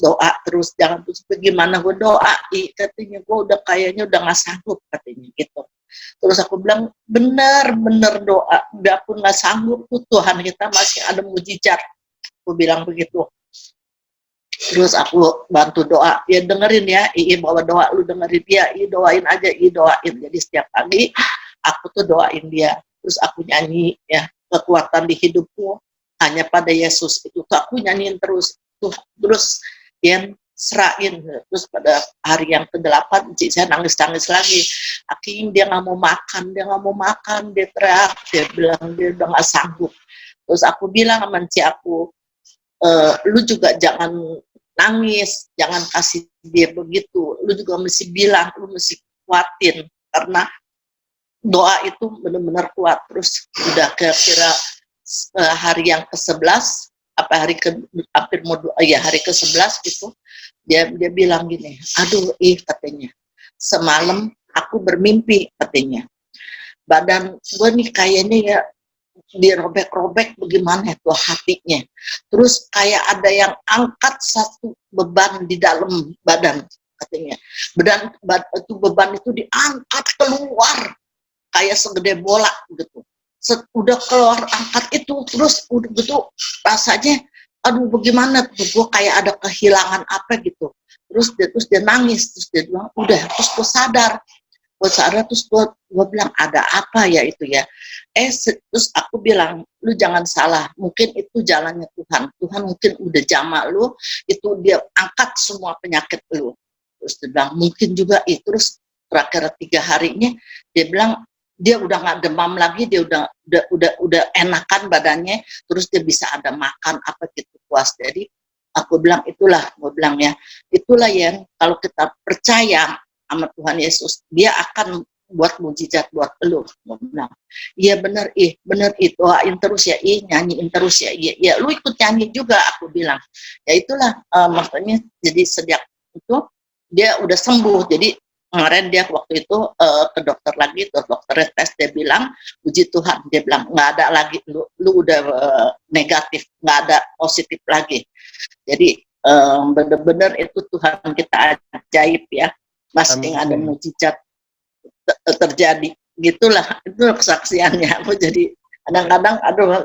jangan putus. Bagaimana gue doa, katanya gue udah kayaknya udah nggak sanggup katanya gitu. Terus aku bilang bener doa udah pun nggak sanggup tuh, Tuhan kita masih ada mujizat, aku bilang begitu. Terus aku bantu doa, ya dengerin ya, bawa doa, lu dengerin dia, doain aja, doain. Jadi setiap pagi aku tuh doain dia, terus aku nyanyi ya, kekuatan di hidupku hanya pada Yesus, itu tuh aku nyanyiin terus tuh, terus dia serain. Terus pada hari yang ke-8 saya nangis lagi, Aking dia nggak mau makan, dia teriak, dia bilang dia udah nggak sanggup. Terus aku bilang sama aku, lu juga jangan nangis, jangan kasih dia begitu, lu juga mesti bilang, lu mesti kuatin, karena doa itu benar-benar kuat. Terus udah kira-kira hari yang ke-11 apa hari hampir mau hari ke-11 gitu, dia bilang gini, aduh katanya semalam aku bermimpi katanya, badan gue nih kayaknya ya dirobek-robek bagaimana itu hatinya, terus kayak ada yang angkat satu beban di dalam badan katanya, itu beban itu diangkat keluar kayak segede bola gitu. Udah keluar angkat itu, terus udah gitu rasanya aduh bagaimana tuh, gue kayak ada kehilangan apa gitu. Terus dia nangis, terus dia bilang udah, terus gue sadar, terus gue bilang ada apa ya itu ya. Terus aku bilang, lu jangan salah, mungkin itu jalannya Tuhan mungkin udah jama lu, itu dia angkat semua penyakit lu. Terus dia bilang mungkin juga terus terakhir 3 harinya dia bilang dia udah nggak demam lagi, dia udah enakan badannya, terus dia bisa ada makan apa gitu puas. Jadi aku bilang itulah yang kalau kita percaya sama Tuhan Yesus, dia akan buat mujizat buat lu. Nah, iya bener doain terus ya, nyanyiin terus ya, lu ikut nyanyi juga, aku bilang. Ya itulah makanya jadi sejak itu dia udah sembuh. Jadi kemarin dia waktu itu ke dokter lagi, terus dokter tes, dia bilang puji Tuhan, dia bilang nggak ada lagi, lu udah negatif, nggak ada positif lagi. Jadi bener-bener itu Tuhan kita ajaib ya, masih ada mujizat terjadi gitulah. Itu kesaksiannya. Aku jadi kadang-kadang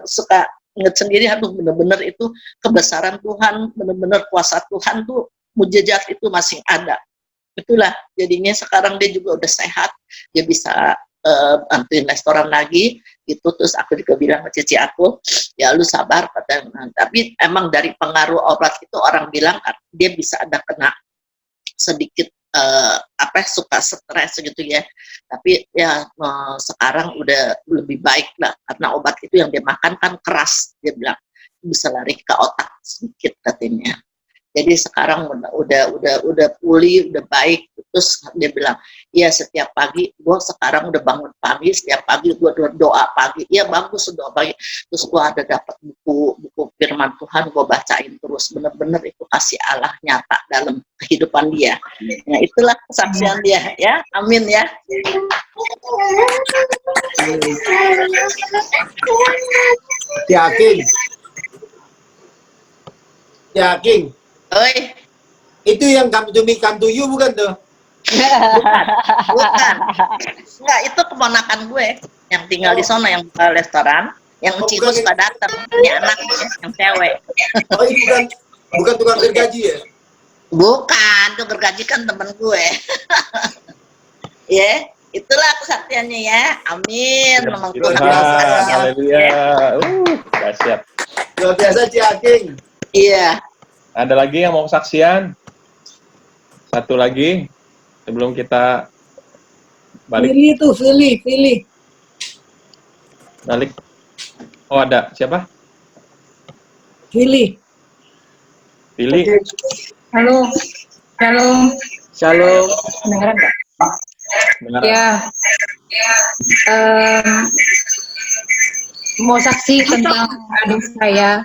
suka inget sendiri, bener-bener itu kebesaran Tuhan, bener-bener kuasa Tuhan tuh, mujizat itu masih ada. Itulah jadinya sekarang dia juga udah sehat, dia bisa bantuin restoran lagi gitu. Terus aku juga bilang sama cici aku, ya lu sabar, tapi emang dari pengaruh obat itu orang bilang dia bisa ada kena sedikit suka stres gitu ya. Tapi ya sekarang udah lebih baik lah, karena obat itu yang dia makan kan keras, dia bilang bisa lari ke otak sedikit katanya. Jadi sekarang udah pulih, udah baik. Terus dia bilang, iya setiap pagi, gue sekarang udah bangun pagi, setiap pagi gue doa pagi. Iya bagus doa pagi. Terus gue ada dapat buku firman Tuhan, gue bacain terus. Bener-bener itu kasih Allah nyata dalam kehidupan dia. Nah itulah kesaksian dia, ya. Amin ya. Yakin. Oi. Itu yang come to you bukan tuh? Bukan. Enggak, itu keponakan gue yang tinggal di sana, yang buka restoran, yang Ciko suka datang, punya anak yang cewek. Oh, itu bukan tukang gergaji ya? Bukan, tuh gergaji kan temen gue. Ya, itulah kesaktiannya ya. Amin. Memang Tuhan haleluya. Dahsyat. Luar biasa Ciaking. Iya. Ada lagi yang mau kesaksian? Satu lagi sebelum kita balik. Pilih. Balik. Oh, ada. Siapa? Pilih. Halo. Shalom. Dengeran nggak? Dengar. Ya. Mau saksi tentang adik saya.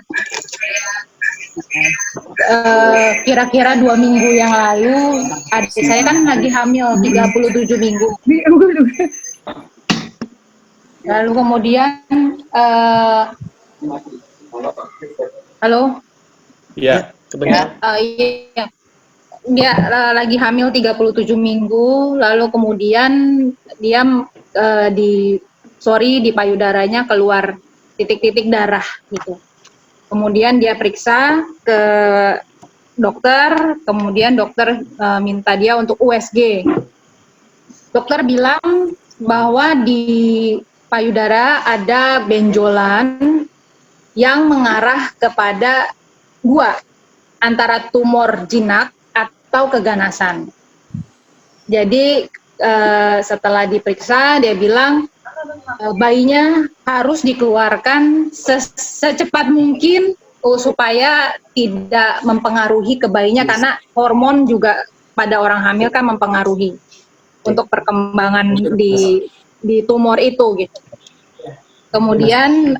Kira-kira 2 minggu yang lalu, adik saya kan lagi hamil 37 minggu. Lalu kemudian, halo? Iya, sebentar. Iya. Dia lagi hamil 37 minggu, lalu kemudian dia di payudaranya keluar titik-titik darah gitu. Kemudian dia periksa ke dokter, kemudian dokter minta dia untuk USG. Dokter bilang bahwa di payudara ada benjolan yang mengarah kepada antara tumor jinak atau keganasan. Jadi setelah diperiksa dia bilang bayinya harus dikeluarkan secepat mungkin supaya tidak mempengaruhi ke bayinya, karena hormon juga pada orang hamil kan mempengaruhi untuk perkembangan di tumor itu gitu. Kemudian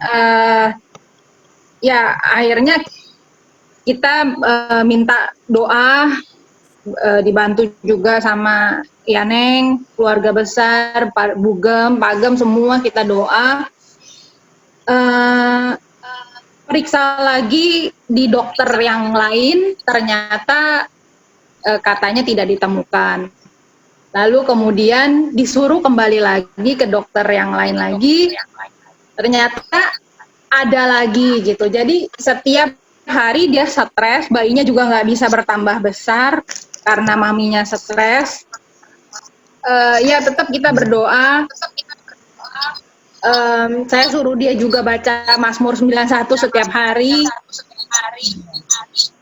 ya akhirnya kita minta doa, dibantu juga sama Yaneng, keluarga besar, Pak Bugem, Pak Gem, semua kita doa. Periksa lagi di dokter yang lain, ternyata katanya tidak ditemukan. Lalu kemudian disuruh kembali lagi ke dokter yang lain lagi, ternyata ada lagi gitu. Jadi setiap hari dia stres, bayinya juga nggak bisa bertambah besar karena maminya stres. Ya tetap kita berdoa. Saya suruh dia juga baca Mazmur 91 setiap hari.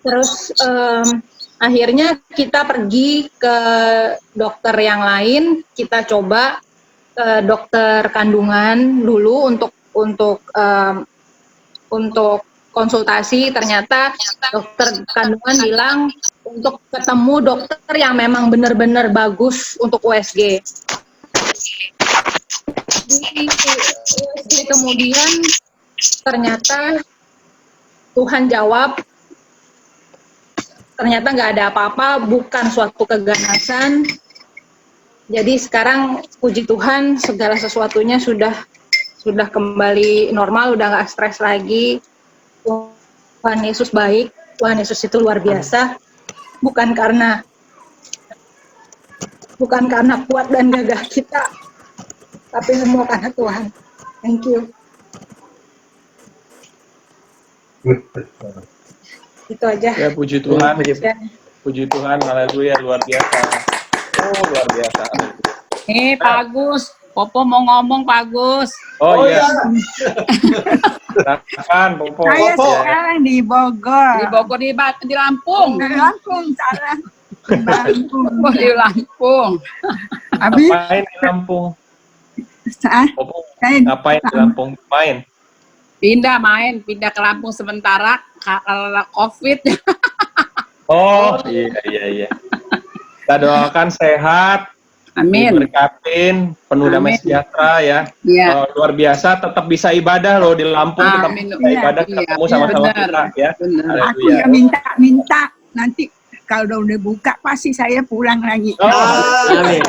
Terus akhirnya kita pergi ke dokter yang lain. Kita coba ke dokter kandungan dulu untuk konsultasi. Ternyata dokter kandungan bilang untuk ketemu dokter yang memang benar-benar bagus untuk USG. Di USG kemudian ternyata Tuhan jawab, ternyata nggak ada apa-apa, bukan suatu keganasan. Jadi sekarang puji Tuhan segala sesuatunya sudah kembali normal, udah nggak stres lagi. Tuhan Yesus baik, Tuhan Yesus itu luar biasa. Bukan karena kuat dan gagah kita, tapi semua karena Tuhan. Thank you. Itu aja. Ya, puji Tuhan. Puji Tuhan, haleluya, luar biasa. Oh, luar biasa. Pak Agus, Popo mau ngomong Pak Agus. Oh iya. Silakan, Popo. Saya sekarang di Bogor. Di Bogor, di Lampung. Di Lampung, salah. Di Lampung. Habis? Ngapain di Lampung? Popo, Saya ngapain di Lampung? Main? pindah ke Lampung sementara karena COVID. Oh, iya. Kita doakan sehat, Amin. diberkatin, penuh damai Amin. sejahtera ya. Iya. Luar biasa, tetap bisa ibadah loh di Lampung, tetap Amin. bisa ibadah, Iya, ketemu sama-sama benar. kita ya. Benar. Aku Haleluya. ya minta nanti kalau udah buka pasti saya pulang lagi. Oh, Amin.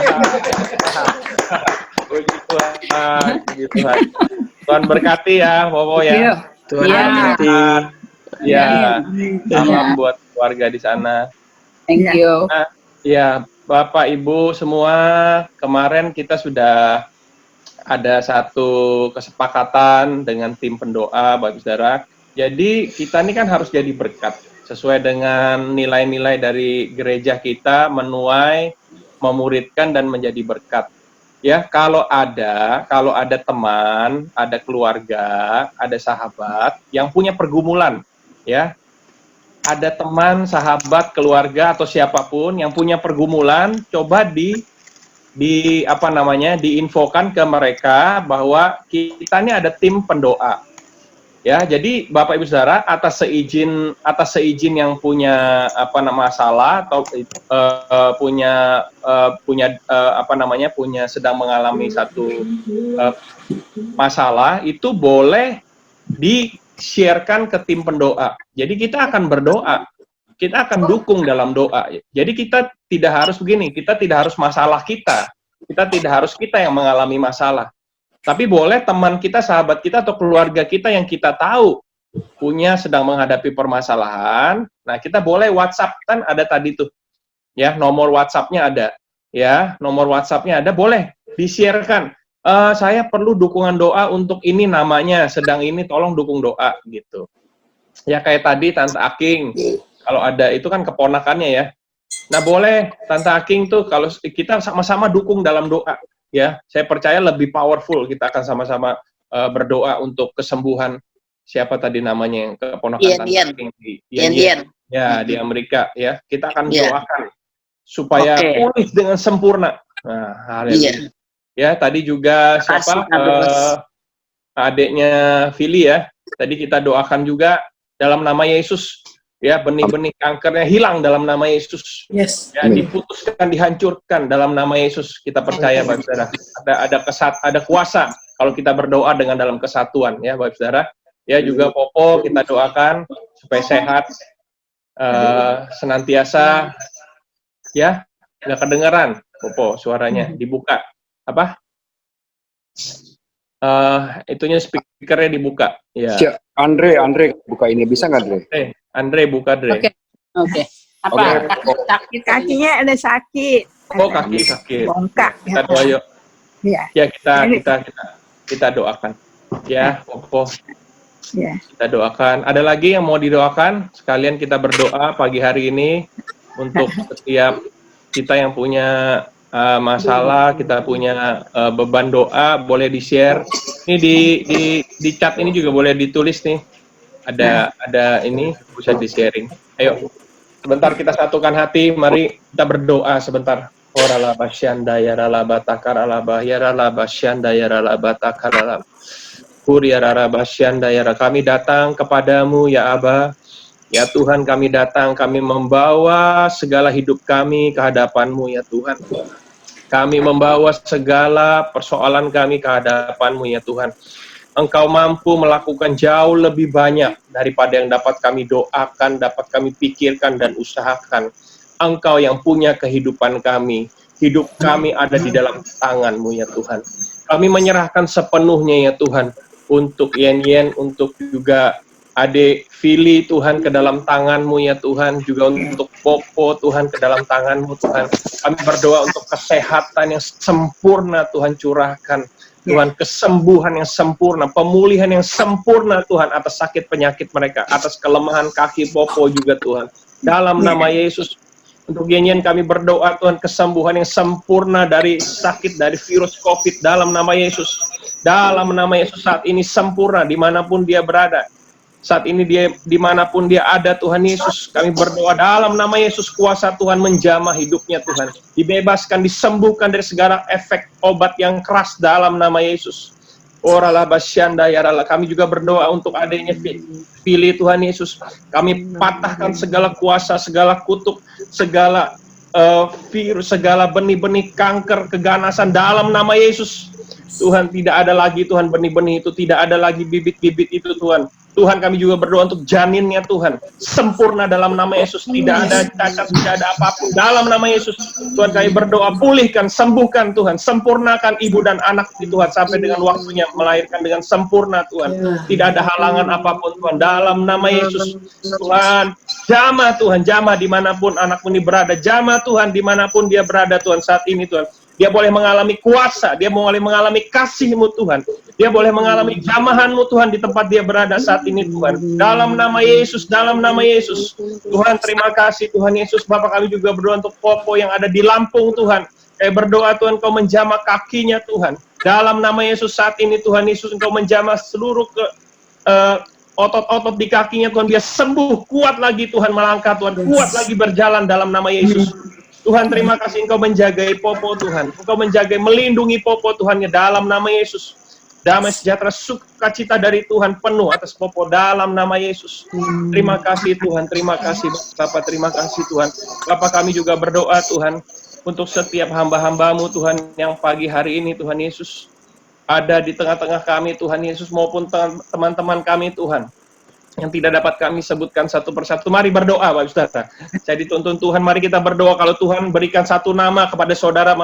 puji Tuhan, puji Tuhan. Tuhan berkati ya, Bobo Iya. ya. Tuhan Iya. memberkati. Ya, Amin. salam buat keluarga di sana. Thank you. Ya, Bapak Ibu semua, kemarin kita sudah ada satu kesepakatan dengan tim pendoa, Bapak Saudara. Jadi kita ini kan harus jadi berkat sesuai dengan nilai-nilai dari gereja kita, menuai, memuridkan dan menjadi berkat. Ya, kalau ada teman, ada keluarga, ada sahabat yang punya pergumulan, ya. Ada teman, sahabat, keluarga atau siapapun yang punya pergumulan, coba diinfokan ke mereka bahwa kita ini ada tim pendoa. Ya, jadi Bapak Ibu Saudara, atas seizin yang punya masalah atau punya sedang mengalami satu masalah, itu boleh di-sharekan ke tim pendoa. Jadi kita akan berdoa, kita akan dukung dalam doa. Jadi kita tidak harus begini, kita tidak harus masalah kita tidak harus kita yang mengalami masalah. Tapi boleh teman kita, sahabat kita, atau keluarga kita yang kita tahu sedang menghadapi permasalahan. Nah, kita boleh WhatsApp, kan ada tadi tuh, ya, nomor WhatsApp-nya ada, ya, nomor WhatsApp-nya ada, boleh di-sharekan. Saya perlu dukungan doa untuk ini, namanya sedang ini, tolong dukung doa, gitu. Ya, kayak tadi Tante Aking, kalau ada itu kan keponakannya ya. Nah, boleh Tante Aking tuh kalau kita sama-sama dukung dalam doa. Ya, saya percaya lebih powerful, kita akan sama-sama berdoa untuk kesembuhan. Siapa tadi namanya yang keponakan Tante Aking di ya, di Amerika ya. Kita akan doakan supaya pulih dengan sempurna. Nah, haleluya. Ya, tadi juga siapa adiknya Vili ya. Tadi kita doakan juga dalam nama Yesus. Ya, benih-benih kankernya hilang dalam nama Yesus. Yes. Ya, diputuskan, dihancurkan dalam nama Yesus. Kita percaya, Bapak Saudara. Ada kuasa kalau kita berdoa dengan dalam kesatuan, ya, Bapak Saudara. Ya, juga Popo kita doakan supaya sehat, senantiasa, ya, nggak kedengeran, Popo, suaranya dibuka. Apa? Itunya speakernya dibuka. Ya. Andre buka ini, bisa nggak Andre? Andre buka, Andre. Oke. Apa? Sakit Kakinya ada sakit. Oh, kaki sakit. Bongkak. Kita doa yuk. Ya. Ya, kita doakan. Ya, Popo. Ya. Kita doakan. Ada lagi yang mau didoakan? Sekalian kita berdoa pagi hari ini untuk setiap kita yang punya masalah, kita punya beban doa, boleh di-share. Ini di chat ini juga boleh ditulis nih. Ada ini bisa di-sharing. Ayo, sebentar kita satukan hati, mari kita berdoa sebentar. Orala basyanda yarala batakar ala bahyarala basyanda yarala batakar ala Kuriarara basyanda yara. Kami datang kepadamu ya Aba. Ya Tuhan, kami datang, kami membawa segala hidup kami ke hadapan-Mu ya Tuhan. Kami membawa segala persoalan kami ke hadapan-Mu ya Tuhan. Engkau mampu melakukan jauh lebih banyak daripada yang dapat kami doakan, dapat kami pikirkan dan usahakan. Engkau yang punya kehidupan kami. Hidup kami ada di dalam tangan-Mu ya Tuhan. Kami menyerahkan sepenuhnya ya Tuhan. Untuk Yen, untuk juga adik Vili Tuhan ke dalam tangan-Mu ya Tuhan. Juga untuk Popo Tuhan ke dalam tangan-Mu Tuhan. Kami berdoa untuk kesehatan yang sempurna Tuhan curahkan. Tuhan, kesembuhan yang sempurna, pemulihan yang sempurna Tuhan atas sakit penyakit mereka, atas kelemahan kaki Popo juga Tuhan. Dalam nama Yesus, untuk Yen kami berdoa Tuhan, kesembuhan yang sempurna dari sakit, dari virus COVID dalam nama Yesus. Dalam nama Yesus saat ini sempurna dimanapun dia berada. Saat ini dia dimanapun dia ada Tuhan Yesus, kami berdoa dalam nama Yesus, kuasa Tuhan menjamah hidupnya Tuhan. Dibebaskan, disembuhkan dari segala efek obat yang keras dalam nama Yesus. Ora la basyanda ya Allah. Kami juga berdoa untuk adiknya Pilih Tuhan Yesus. Kami patahkan segala kuasa, segala kutuk, segala virus, segala benih-benih kanker, keganasan dalam nama Yesus. Tuhan, tidak ada lagi Tuhan benih-benih itu, tidak ada lagi bibit-bibit itu Tuhan. Tuhan, kami juga berdoa untuk janinnya Tuhan, sempurna dalam nama Yesus, tidak ada cacat, tidak ada apapun dalam nama Yesus. Tuhan, kami berdoa, pulihkan, sembuhkan Tuhan, sempurnakan ibu dan anak Tuhan, sampai dengan waktunya melahirkan dengan sempurna Tuhan. Tidak ada halangan apapun Tuhan, dalam nama Yesus. Tuhan, jamah Tuhan, jamah dimanapun anakmu ini berada, jamah Tuhan dimanapun dia berada Tuhan saat ini Tuhan. Dia boleh mengalami kuasa, dia boleh mengalami kasih-Mu Tuhan. Dia boleh mengalami jamahan-Mu Tuhan di tempat dia berada saat ini Tuhan. Dalam nama Yesus, dalam nama Yesus. Tuhan, terima kasih Tuhan Yesus. Bapak, kami juga berdoa untuk Popo yang ada di Lampung Tuhan. Kami berdoa Tuhan, Kau menjamah kakinya Tuhan. Dalam nama Yesus saat ini Tuhan Yesus, Engkau menjamah seluruh otot-otot di kakinya Tuhan. Dia sembuh, kuat lagi Tuhan melangkah Tuhan. Kuat lagi berjalan dalam nama Yesus. Tuhan, terima kasih Engkau menjagai Popo Tuhan. Engkau menjagai, melindungi Popo Tuhan ya dalam nama Yesus. Damai sejahtera sukacita dari Tuhan penuh atas Popo dalam nama Yesus. Terima kasih Tuhan, terima kasih Bapak, terima kasih Tuhan. Bapak, kami juga berdoa Tuhan untuk setiap hamba-hamba-Mu Tuhan yang pagi hari ini Tuhan Yesus ada di tengah-tengah kami Tuhan Yesus, maupun teman-teman kami Tuhan yang tidak dapat kami sebutkan satu persatu. Mari berdoa Bapak Saudara. Saya dituntun Tuhan, mari kita berdoa. Kalau Tuhan berikan satu nama kepada saudara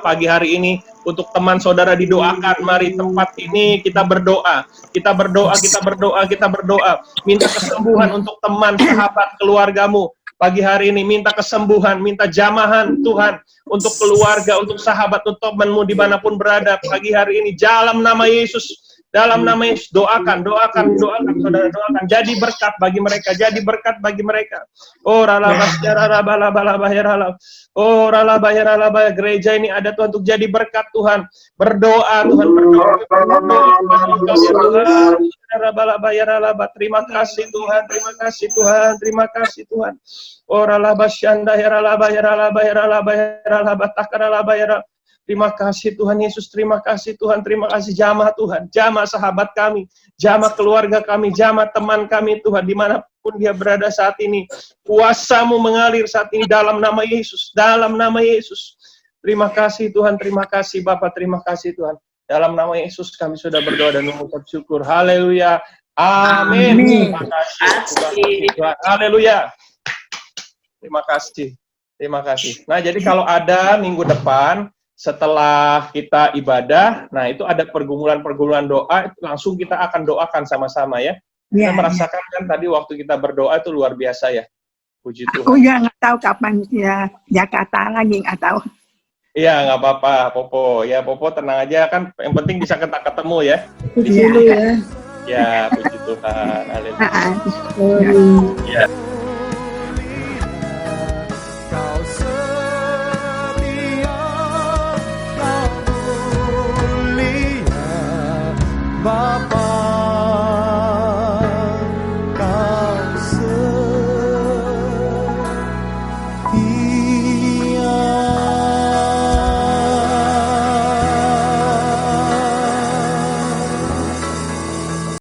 pagi hari ini, untuk teman saudara didoakan. Mari tempat ini kita berdoa. Kita berdoa, kita berdoa, kita berdoa. Minta kesembuhan untuk teman, sahabat, keluargamu. Pagi hari ini minta kesembuhan, minta jamahan Tuhan untuk keluarga, untuk sahabat, untuk temanmu dimanapun berada. Pagi hari ini dalam nama Yesus. Dalam nama Yesus, doakan, doakan, doakan, saudara, doakan. Jadi berkat bagi mereka, jadi berkat bagi mereka. Oh, gereja ini ada Tuhan untuk jadi berkat Tuhan. Berdoa Tuhan, berdoa. Terima kasih Tuhan, terima kasih Tuhan, terima kasih Tuhan. Oh, terima kasih Tuhan Yesus, terima kasih Tuhan, terima kasih jamah Tuhan, jamah sahabat kami, jamah keluarga kami, jamah teman kami Tuhan, dimanapun dia berada saat ini, kuasa-Mu mengalir saat ini dalam nama Yesus, dalam nama Yesus. Terima kasih Tuhan, terima kasih Bapak, terima kasih Tuhan. Dalam nama Yesus kami sudah berdoa dan mengucap syukur. Haleluya. Amin. Terima kasih Tuhan. Haleluya. Terima kasih. Terima kasih. Nah, jadi kalau ada minggu depan setelah kita ibadah, nah itu ada pergumulan-pergumulan doa, langsung kita akan doakan sama-sama ya. Kita merasakan kan tadi waktu kita berdoa itu luar biasa ya. Puji Tuhan. Aku ya nggak tahu kapan ya Jakarta lagi, nggak tahu. Iya, nggak apa-apa, Popo. Ya, Popo tenang aja kan. Yang penting bisa ketemu ya. Di sini ya. Ya, puji Tuhan. Haleluya. Ya. Bapa